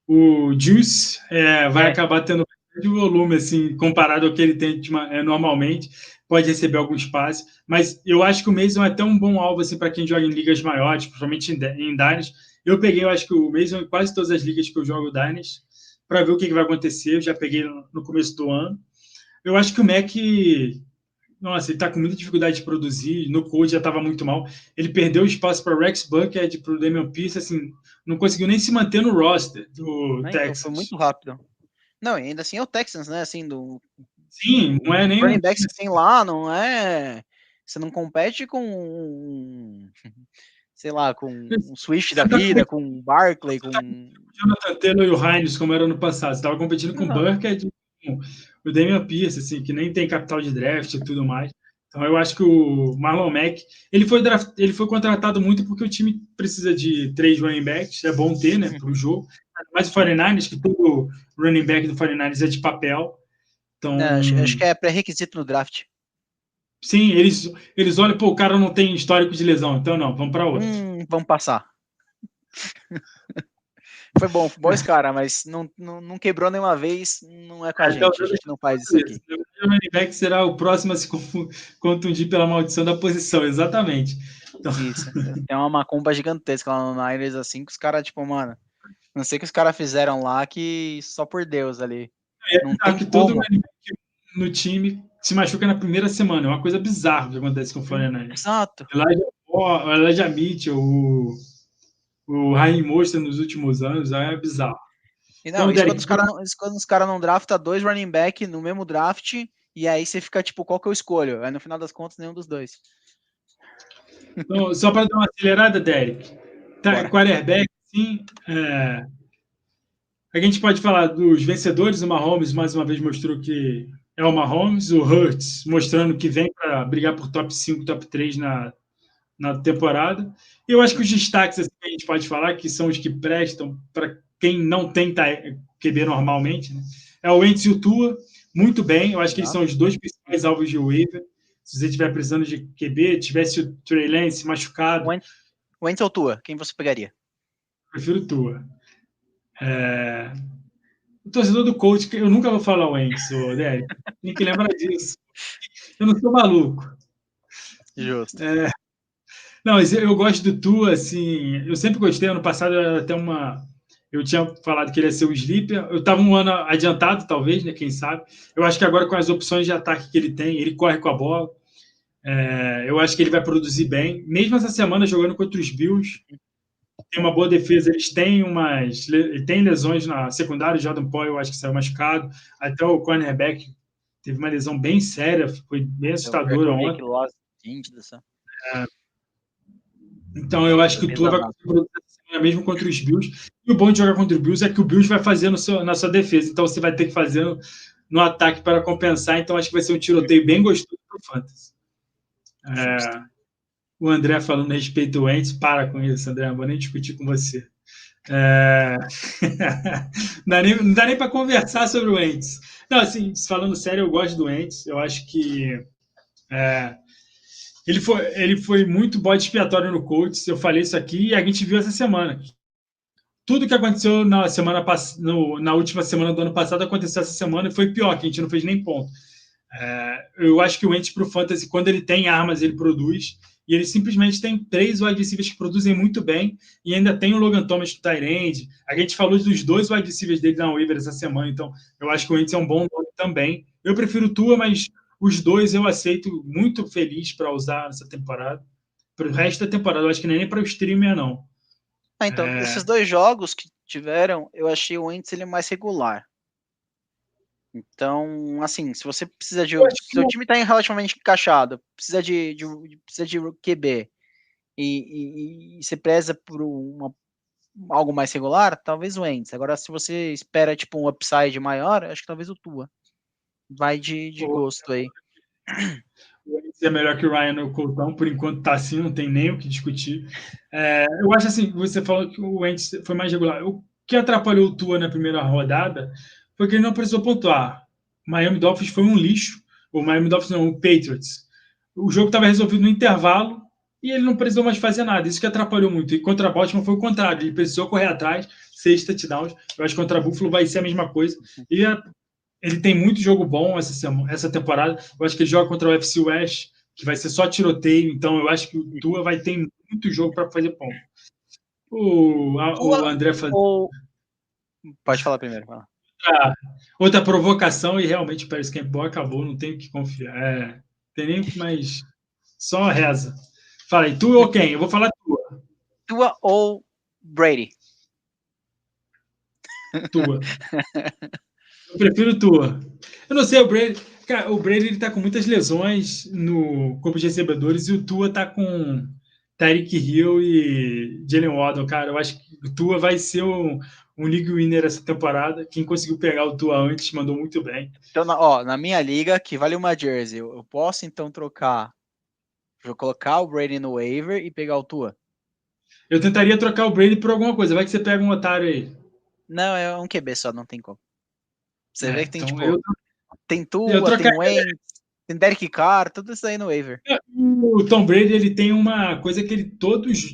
O Juice vai acabar tendo de volume, assim, comparado ao que ele tem normalmente. Pode receber alguns passes, mas eu acho que o Mason é até um bom alvo assim, para quem joga em ligas maiores, principalmente em Dynasty. Eu peguei, eu acho que o Mason em quase todas as ligas que eu jogo Dynasty, para ver o que vai acontecer. Eu já peguei no começo do ano. Eu acho que o Mac, nossa, ele está com muita dificuldade de produzir. No code já estava muito mal. Ele perdeu espaço para Rex Burkhead, para o Damian Pierce, assim, não conseguiu nem se manter no roster do Texans. Foi muito rápido. Não, ainda assim é o Texans, né? Assim, Sim, não é nem running back que você tem lá, não é. Você não compete com, sei lá, com um Swift da vida, com um Barkley, com Jonathan Taylor e o Hines, como era no passado. Você estava competindo com o Burkhead, com o Damian Pierce, assim, que nem tem capital de draft e tudo mais. Então eu acho que o Marlon Mack, ele foi contratado muito porque o time precisa de 3 running backs, é bom ter, né, para o jogo. Mas o 49ers, que todo running back do 49ers é de papel. Então, acho que é pré-requisito no draft. Sim, eles olham, pô, o cara não tem histórico de lesão, então não, vamos para outro. Vamos passar. Foi bom esse cara, mas não quebrou nenhuma vez, não é com a gente não faz isso aqui. O running back será o próximo a se contundir pela maldição da posição, exatamente. Então... Isso, tem uma macumba gigantesca lá no Niners, assim, que os caras, tipo, mano, não sei o que os caras fizeram lá, que só por Deus ali. Não tem que como. Todo running back no time se machuca na primeira semana, é uma coisa bizarra que acontece com o 49ers. Exato. O Elijah Mitchell, o Raheem Mostert nos últimos anos, é bizarro. E não, então, quando os caras não draftam 2 running back no mesmo draft, e aí você fica tipo, qual que eu escolho? Aí no final das contas, nenhum dos dois. Então, só para dar uma acelerada, Derek, quarterback, sim, a gente pode falar dos vencedores. O Mahomes, mais uma vez, mostrou que é o Mahomes. O Hurts, mostrando que vem para brigar por top 5, top 3 na temporada. E eu acho que os destaques assim, que a gente pode falar, que são os que prestam para quem não tem QB normalmente, né? É o Wentz e o Tua, muito bem. Eu acho que eles são os 2 principais alvos de waiver. Se você estiver precisando de QB, tivesse o Trey Lance machucado... O Wentz ou o Tua? Quem você pegaria? Prefiro o Tua. O torcedor do coach, eu nunca vou falar o Wentz, Derek. Tem que lembrar disso. Eu não sou maluco. Justo. Não, eu gosto do Tua, assim, eu sempre gostei. Ano passado era até eu tinha falado que ele ia ser o sleeper. Eu estava um ano adiantado, talvez, né? Quem sabe. Eu acho que agora, com as opções de ataque que ele tem, ele corre com a bola. Eu acho que ele vai produzir bem. Mesmo essa semana, jogando contra os Bills, tem uma boa defesa. Eles têm lesões na secundária. O Jordan Poole, eu acho que saiu machucado. Até o cornerback teve uma lesão bem séria, foi bem assustadora ontem. Então, eu acho que o Tua vai conseguir produzir essa semana mesmo contra os Bills. E o bom de jogar contra os Bills é que o Bills vai fazer na sua defesa. Então, você vai ter que fazer no ataque para compensar. Então, acho que vai ser um tiroteio bem gostoso para o Fantasy. O André falando a respeito do Wentz, para com isso, André, não vou nem discutir com você. Não dá nem para conversar sobre o Wentz. Não, assim, falando sério, eu gosto do Wentz. Eu acho que ele foi muito bode expiatório no Colts. Eu falei isso aqui e a gente viu essa semana. Tudo que aconteceu na última semana do ano passado aconteceu essa semana e foi pior, que a gente não fez nem ponto. Eu acho que o Wentz para o Fantasy, quando ele tem armas, ele produz. E ele simplesmente tem 3 wide receivers que produzem muito bem. E ainda tem o Logan Thomas do tight end. A gente falou dos 2 wide receivers dele na waiver essa semana. Então, eu acho que o Wentz é um bom nome também. Eu prefiro o Tua, mas os 2 eu aceito, muito feliz para usar nessa temporada. Para o resto da temporada, eu acho que nem para o streamer, não. Então, esses 2 jogos que tiveram, eu achei o Wentz ele mais regular. Então, assim, se você precisa de... Se o time está relativamente encaixado, precisa de QB e você preza por algo mais regular, talvez o Wentz. Agora, se você espera tipo um upside maior, acho que talvez o Tua. Vai de gosto aí. O Wentz é melhor que o Ryan no Coltão, por enquanto tá assim, não tem nem o que discutir. Eu acho assim, você falou que o Wentz foi mais regular. O que atrapalhou o Tua na primeira rodada foi que ele não precisou pontuar. Miami Dolphins foi um lixo. O Miami Dolphins não, o Patriots. O jogo estava resolvido no intervalo e ele não precisou mais fazer nada. Isso que atrapalhou muito. E contra a Baltimore foi o contrário. Ele precisou correr atrás, 6 touchdowns. Eu acho que contra a Buffalo vai ser a mesma coisa. E ele tem muito jogo bom essa temporada. Eu acho que ele joga contra o UFC West, que vai ser só tiroteio. Então eu acho que o Tua vai ter muito jogo para fazer ponto. O André faz... Pode falar primeiro. Fala. Outra provocação e realmente o Paris Campbell acabou, não tenho que confiar. Tem nem mais. Só reza. Fala aí, tu ou quem? Eu vou falar tua. Tua ou Brady? Tua. Eu prefiro tua. Eu não sei, o Brady. Cara, o Brady ele tá com muitas lesões no corpo de recebedores e o Tua tá com Tyreek Hill e Jalen Waddle, cara. Eu acho que o Tua vai ser um league winner essa temporada. Quem conseguiu pegar o Tua antes mandou muito bem. Então, na minha liga, que vale uma jersey, eu posso então trocar. Vou colocar o Brady no waiver e pegar o Tua. Eu tentaria trocar o Brady por alguma coisa. Vai que você pega um otário aí. Não, é um QB só, não tem como. Você vê que tem, então tipo, tem Tua, tem Wayne, tem Derek Carr, tudo isso aí no waiver. O Tom Brady, ele tem uma coisa que ele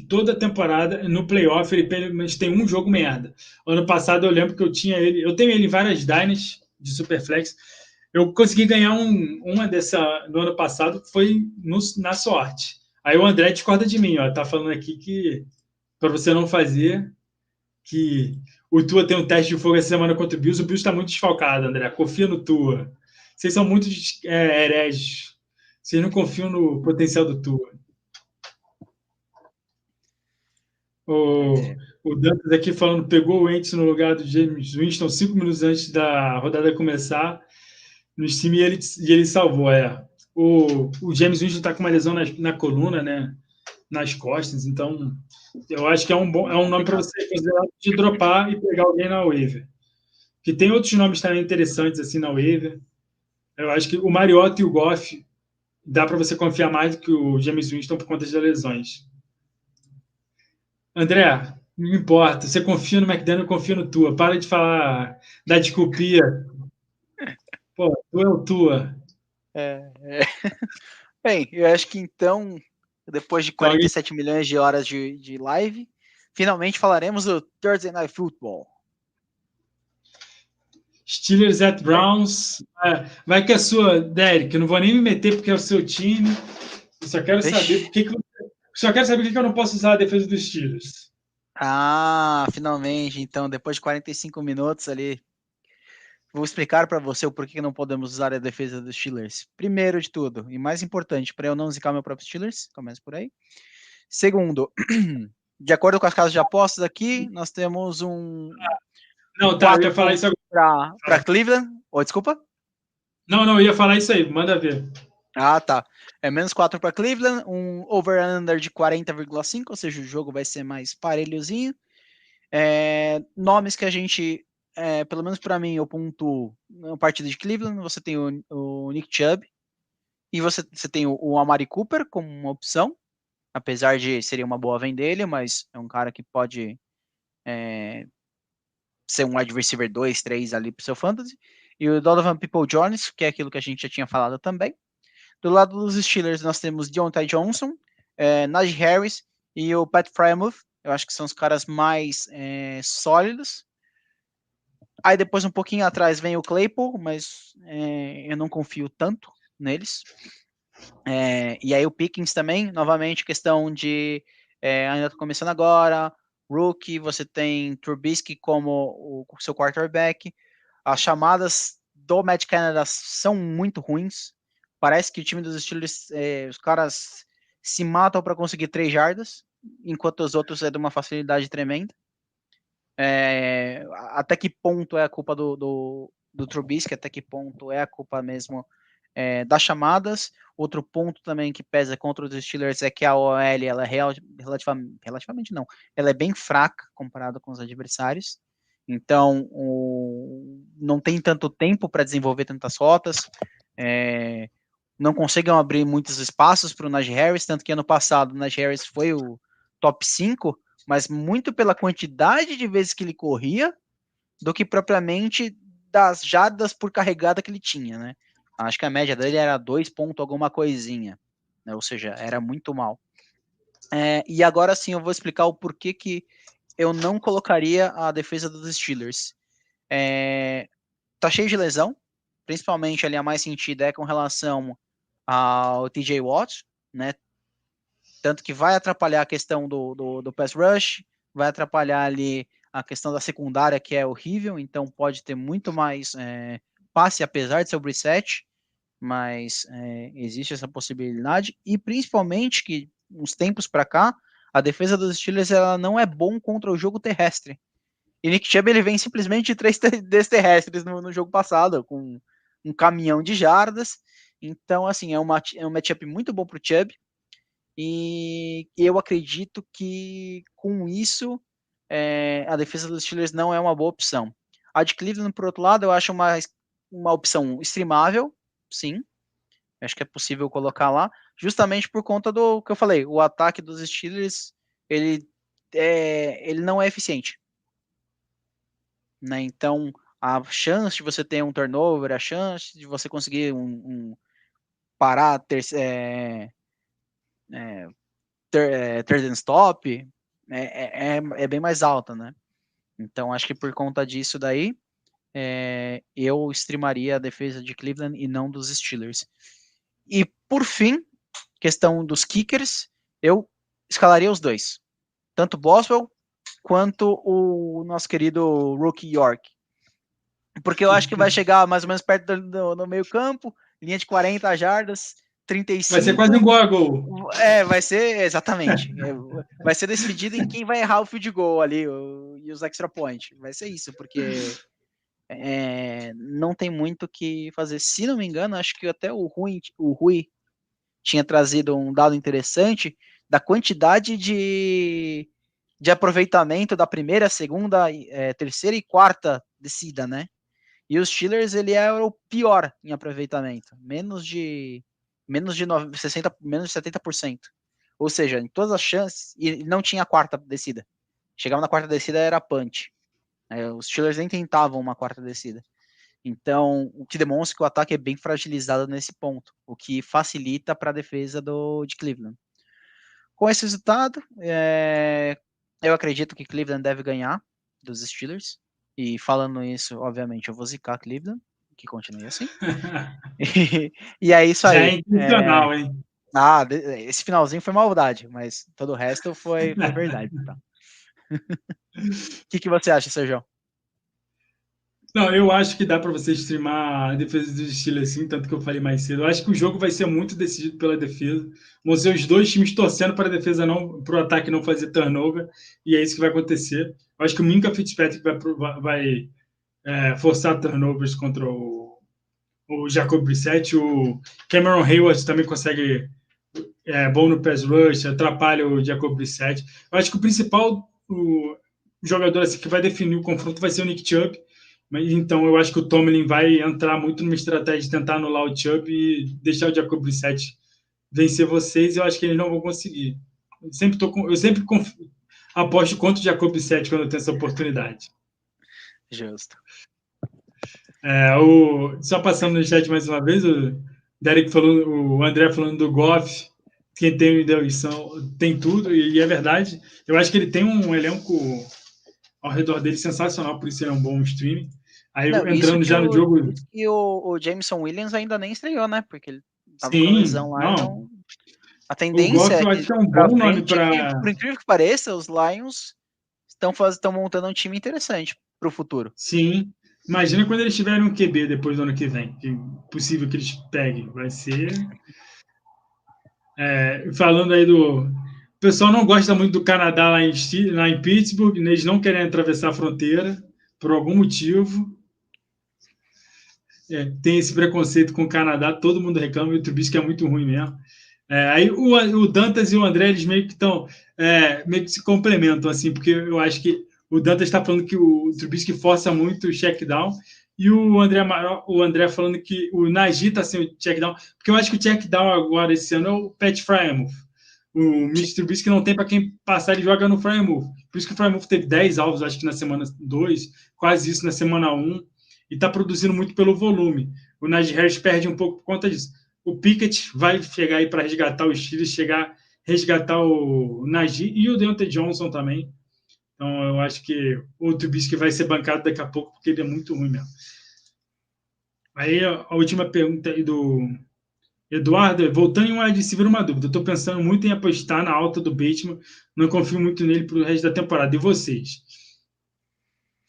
toda temporada, no playoff, ele pelo menos tem um jogo merda. Ano passado eu lembro que eu tenho ele em várias Dynasty de Superflex. Eu consegui ganhar uma dessa no ano passado, foi na sorte. Aí o André discorda de mim, ó, tá falando aqui que para você não fazer, que o Tua tem um teste de fogo essa semana contra o Bills está muito desfalcado, André. Confia no Tua. Vocês são muito hereges. Vocês não confiam no potencial do Tua. O Dantas aqui falando, pegou o Wentz no lugar do James Winston 5 minutos antes da rodada começar no time e ele salvou. O James Winston está com uma lesão na coluna, né? Nas costas, então eu acho que é um nome para você considerar de dropar e pegar alguém na waiver. Que tem outros nomes também interessantes assim na waiver. Eu acho que o Mariota e o Goff dá para você confiar mais do que o James Winston por conta das lesões. André, não importa. Você confia no McDaniel, confia no Tua. Para de falar da desculpia. Pô, tu é o Tua. Bem, eu acho que então, depois de 47 milhões de horas de live, finalmente falaremos do Thursday Night Football. Steelers at Browns. Vai que é sua, Derek. Eu não vou nem me meter porque é o seu time. Eu só quero saber por que eu não posso usar a defesa dos Steelers. Finalmente. Então, depois de 45 minutos ali, vou explicar para você o porquê não podemos usar a defesa dos Steelers. Primeiro de tudo, e mais importante, para eu não zicar meu próprio Steelers, começa por aí. Segundo, de acordo com as casas de apostas aqui, nós temos um... Não, tá, eu ia falar isso agora. Para Cleveland. Desculpa? Não, eu ia falar isso aí, manda ver. Tá. É menos 4 para Cleveland, um over-under de 40,5, ou seja, o jogo vai ser mais parelhozinho. Nomes que a gente, pelo menos para mim, eu pontuo na partida de Cleveland. Você tem o Nick Chubb e você tem o Amari Cooper como uma opção, apesar de seria uma boa venda dele, mas é um cara que pode ser um wide receiver 2, 3 ali pro seu fantasy. E o Donovan Peoples-Jones, que é aquilo que a gente já tinha falado também. Do lado dos Steelers, nós temos Deontay Johnson, Najee Harris e o Pat Freiermuth. Eu acho que são os caras mais sólidos. Aí depois, um pouquinho atrás, vem o Claypool, mas eu não confio tanto neles. E aí o Pickens também, novamente, questão de ainda está começando agora, rookie, você tem Trubisky como o seu quarterback. As chamadas do Matt Canada são muito ruins. Parece que o time dos Steelers, os caras se matam para conseguir 3 jardas, enquanto os outros é de uma facilidade tremenda. Até que ponto é a culpa do Trubisky, até que ponto é a culpa mesmo das chamadas. Outro ponto também que pesa contra os Steelers é que a OL ela é relativamente não, ela é bem fraca comparada com os adversários. Então, não tem tanto tempo para desenvolver tantas rotas, não conseguem abrir muitos espaços para o Najee Harris, tanto que ano passado o Najee Harris foi o top 5, mas muito pela quantidade de vezes que ele corria, do que propriamente das jardas por carregada que ele tinha, né? Acho que a média dele era 2 pontos alguma coisinha, né? Ou seja, era muito mal. E agora sim eu vou explicar o porquê que eu não colocaria a defesa dos Steelers. Tá cheio de lesão, principalmente ali a mais sentida é com relação ao TJ Watt, né? Tanto que vai atrapalhar a questão do pass rush, vai atrapalhar ali a questão da secundária, que é horrível, então pode ter muito mais passe, apesar de ser o Brissett, mas existe essa possibilidade, e principalmente que uns tempos para cá, a defesa dos Steelers ela não é bom contra o jogo terrestre. E Nick Chubb ele vem simplesmente de 3 terrestres no jogo passado, com um caminhão de jardas. Então, assim, é um matchup muito bom para o Chubb. E eu acredito que com isso a defesa dos Steelers não é uma boa opção. A de Cleveland, por outro lado, eu acho uma opção streamável, sim. Acho que é possível colocar lá, justamente por conta do que eu falei, o ataque dos Steelers ele não é eficiente. Né? Então, a chance de você ter um turnover, a chance de você conseguir parar third and stop é bem mais alta, né? Então, acho que por conta disso daí, eu streamaria a defesa de Cleveland e não dos Steelers. E, por fim, questão dos kickers, eu escalaria os dois. Tanto Boswell quanto o nosso querido Rookie York. Porque eu acho que vai chegar mais ou menos perto do meio campo, linha de 40 jardas, 35. Vai ser quase um gol a gol. Vai ser, exatamente. Vai ser decidido em quem vai errar o field goal ali e os extra point. Vai ser isso, porque não tem muito o que fazer. Se não me engano, acho que até o Rui tinha trazido um dado interessante da quantidade de aproveitamento da primeira, segunda, terceira e quarta descida, né? E os Steelers, ele era o pior em aproveitamento, menos de 70%. Ou seja, em todas as chances, e não tinha a quarta descida. Chegava na quarta descida, era punch. Os Steelers nem tentavam uma quarta descida. Então, o que demonstra que o ataque é bem fragilizado nesse ponto, o que facilita para a defesa de Cleveland. Com esse resultado, eu acredito que Cleveland deve ganhar dos Steelers. E falando isso, obviamente, eu vou zicar Cleveland, que continue assim. E é isso aí. Já é intencional, hein? Esse finalzinho foi maldade, mas todo o resto foi verdade. Tá? O que você acha, Sérgio? Não, eu acho que dá para você streamar a defesa do Steelers assim, tanto que eu falei mais cedo. Eu acho que o jogo vai ser muito decidido pela defesa. Vão ser os dois times torcendo para a defesa não, para o ataque não fazer turnover, e é isso que vai acontecer. Eu acho que o Minkah Fitzpatrick vai forçar turnovers contra o Jacob Brissett. O Cameron Hayward também consegue bom no pass rush, atrapalha o Jacob Brissett. Eu acho que o principal jogador assim, que vai definir o confronto vai ser o Nick Chubb. Então, eu acho que o Tomlin vai entrar muito numa estratégia de tentar anular o Chubb e deixar o Jacob Brissett vencer vocês. Eu acho que eles não vão conseguir. Eu sempre aposto contra o Jacob Brissett quando eu tenho essa oportunidade. Justo. Só passando no chat mais uma vez, o Derek falando, o André falando do Goff, quem tem tem tudo, e é verdade. Eu acho que ele tem um elenco ao redor dele sensacional, por isso ele é um bom streaming. Aí entrando já no jogo. E o Jameson Williams ainda nem estreou, né? Porque ele tava com lesão lá. Então, a tendência eu acho que é um bom nome para. Por incrível que pareça, os Lions estão montando um time interessante para o futuro. Sim. Imagina quando eles tiverem um QB depois do ano que vem. Que é possível que eles peguem. Vai ser. Falando aí do. O pessoal não gosta muito do Canadá lá em Pittsburgh. Eles não querem atravessar a fronteira por algum motivo. Tem esse preconceito com o Canadá, todo mundo reclama, e o Trubisky é muito ruim mesmo. Aí o Dantas e o André, eles meio que estão meio que se complementam, assim, porque eu acho que o Dantas está falando que o Trubisky força muito o check down, e o André falando que o Najee está sem o check down, porque eu acho que o check down agora esse ano é o Pat Fryermuth. O Mitch Trubisky não tem para quem passar, ele joga no Fryermuth. Por isso que o Fryermuth teve 10 alvos, acho que na semana 2, quase isso na semana 1. E está produzindo muito pelo volume. o Najee Harris perde um pouco por conta disso. O Pickett vai chegar aí para resgatar os Steelers, resgatar o Najee e o Deontay Johnson também. Então, eu acho que o Trubisky vai ser bancado daqui a pouco, porque ele é muito ruim mesmo. Aí, a última pergunta aí do Eduardo, voltando em um wide receiver, uma dúvida. Eu estou pensando muito em apostar na alta do Bateman, não confio muito nele para o resto da temporada. E vocês?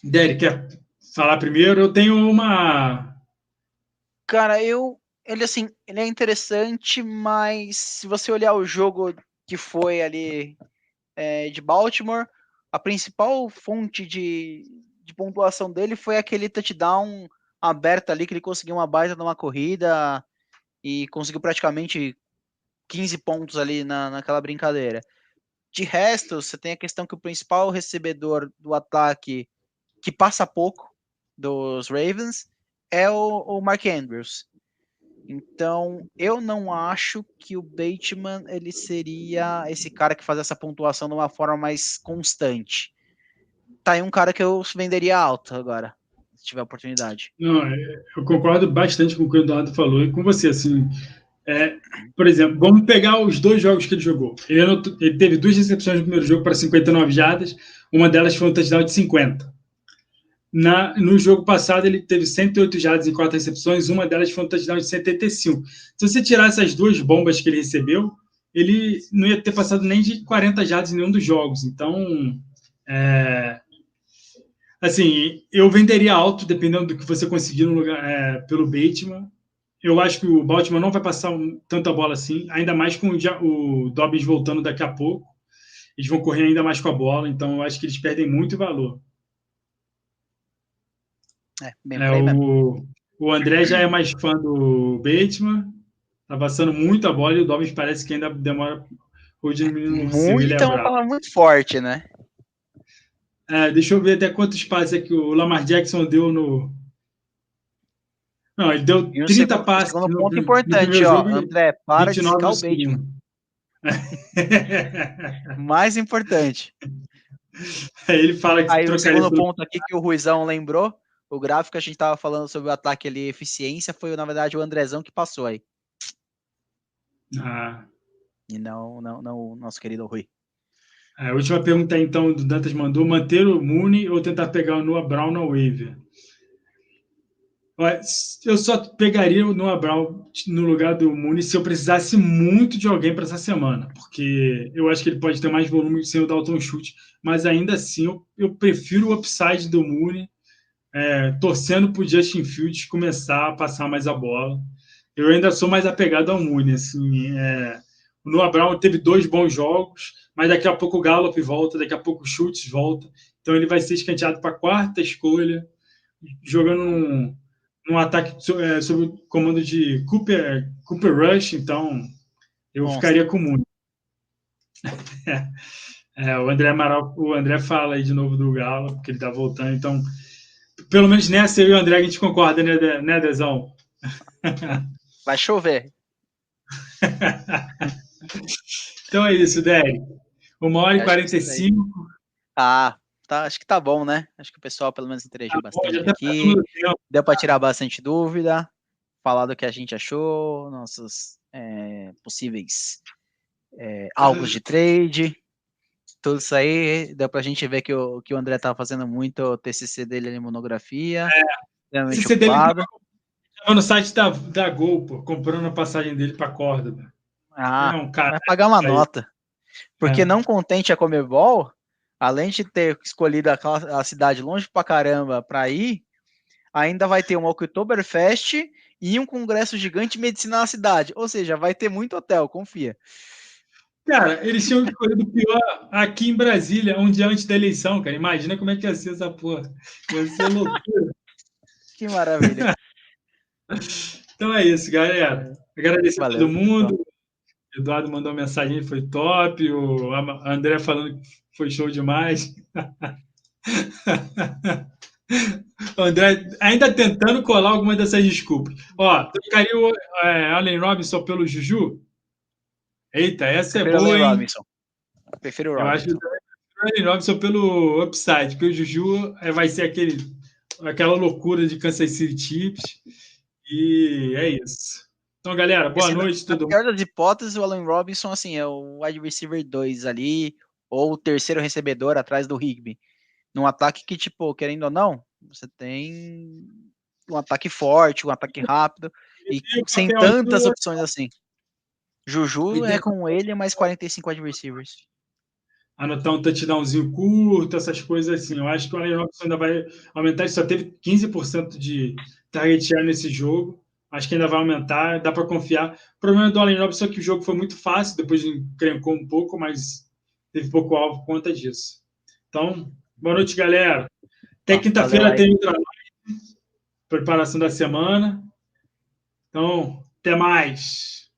Derek, quer falar primeiro? Eu tenho uma... Cara, ele é interessante, mas se você olhar o jogo que foi ali de Baltimore, a principal fonte de pontuação dele foi aquele touchdown aberto ali, que ele conseguiu uma baita numa corrida e conseguiu praticamente 15 pontos ali naquela brincadeira. De resto, você tem a questão que o principal recebedor do ataque, que passa pouco dos Ravens, é o Mark Andrews. Então, eu não acho que o Bateman ele seria esse cara que faz essa pontuação de uma forma mais constante. Tá aí um cara que eu venderia alto agora, se tiver oportunidade. Não, eu concordo bastante com o que o Eduardo falou e com você, assim, por exemplo, vamos pegar os 2 jogos que ele jogou. Ele teve 2 recepções no primeiro jogo para 59 jardas, uma delas foi um touchdown de 50. No jogo passado, ele teve 108 jardas em 4 recepções, uma delas foi um touchdown de 75. Se você tirar essas 2 bombas que ele recebeu, ele não ia ter passado nem de 40 jardas em nenhum dos jogos. Então, assim, eu venderia alto, dependendo do que você conseguir no lugar, pelo Bateman. Eu acho que o Baltimore não vai passar tanta bola assim, ainda mais com o Dobbins voltando daqui a pouco. Eles vão correr ainda mais com a bola, então eu acho que eles perdem muito valor. O André já é mais fã do Bateman, tá passando muita bola e o Dobbins parece que ainda demora o menino muito, ele é uma palavra muito forte, né? Deixa eu ver até quantos passes é que o Lamar Jackson deu no... Não, ele deu 30 passes. Segundo ponto importante, ó, André, para de zicar o Bateman. Mais importante. Ele fala que aí o segundo ponto aqui que o Ruizão lembrou, o gráfico que a gente tava falando sobre o ataque ali, eficiência, foi na verdade o Andrezão que passou aí. E não o nosso querido Rui. A última pergunta então do Dantas mandou: manter o Mooney ou tentar pegar o Noah Brown na waiver? Eu só pegaria o Noah Brown no lugar do Mooney se eu precisasse muito de alguém para essa semana, porque eu acho que ele pode ter mais volume sem o Dalton Schultz, mas ainda assim eu prefiro o upside do Mooney, torcendo para o Justin Fields começar a passar mais a bola. Eu ainda sou mais apegado ao Mooney. Assim, o Noah Brown teve 2 bons jogos, mas daqui a pouco o Gallup volta, daqui a pouco o Schultz volta, então ele vai ser escanteado para a 4ª escolha, jogando num ataque sob o comando de Cooper Rush, então eu ficaria com o Mooney. O André fala aí de novo do Galo, porque ele tá voltando, então pelo menos nessa eu e o André a gente concorda, né, Dezão? Vai chover. Então é isso, Derek. 1h45. Tá, acho que tá bom, né? Acho que o pessoal pelo menos interagiu bastante aqui. Deu para tirar bastante dúvida, falar do que a gente achou, nossos possíveis alvos de trade, tudo isso aí. Deu pra gente ver que o André tava fazendo muito o TCC dele em monografia. O TCC dele tava no site da Gol, pô, comprando a passagem dele pra Córdoba. Vai pagar uma nota. Porque não contente a Comebol, além de ter escolhido a cidade longe pra caramba pra ir, ainda vai ter um Oktoberfest e um congresso gigante de medicina na cidade. Ou seja, vai ter muito hotel, confia. Cara, eles tinham escolhido o pior aqui em Brasília, um dia antes da eleição, cara. Imagina como é que ia ser essa porra. Ia ser loucura. Que maravilha. Então é isso, galera. Agradecer a todo mundo. Pessoal. O Eduardo mandou uma mensagem, foi top. O André falando que foi show demais. O André ainda tentando colar alguma dessas desculpas. Trocaria o Allen Robinson pelo Juju? Eita, essa é boa, hein? Robinson. Prefiro o Robinson. Eu acho que o Allen Robinson pelo upside, porque o Juju vai ser aquela loucura de Kansas City Chiefs. E é isso. Então, galera, boa noite, Na todo pior mundo. das hipóteses, o Allen Robinson, assim, é o wide receiver 2 ali, ou o terceiro recebedor atrás do Higbee. Num ataque que, tipo, querendo ou não, você tem um ataque forte, um ataque rápido, e E o sem papel tantas do opções assim. Juju é com ele mais 45 wide receivers. anotar um touchdownzinho curto, essas coisas assim. Eu acho que o Allen Robinson ainda vai aumentar. Ele só teve 15% de target share nesse jogo. Acho que ainda vai aumentar, dá para confiar. O problema do Allen Robinson é que o jogo foi muito fácil, depois encrencou um pouco, mas teve pouco alvo por conta disso. Então, boa noite, galera. Até Valeu quinta-feira aí. tem outra preparação da semana. Então, até mais.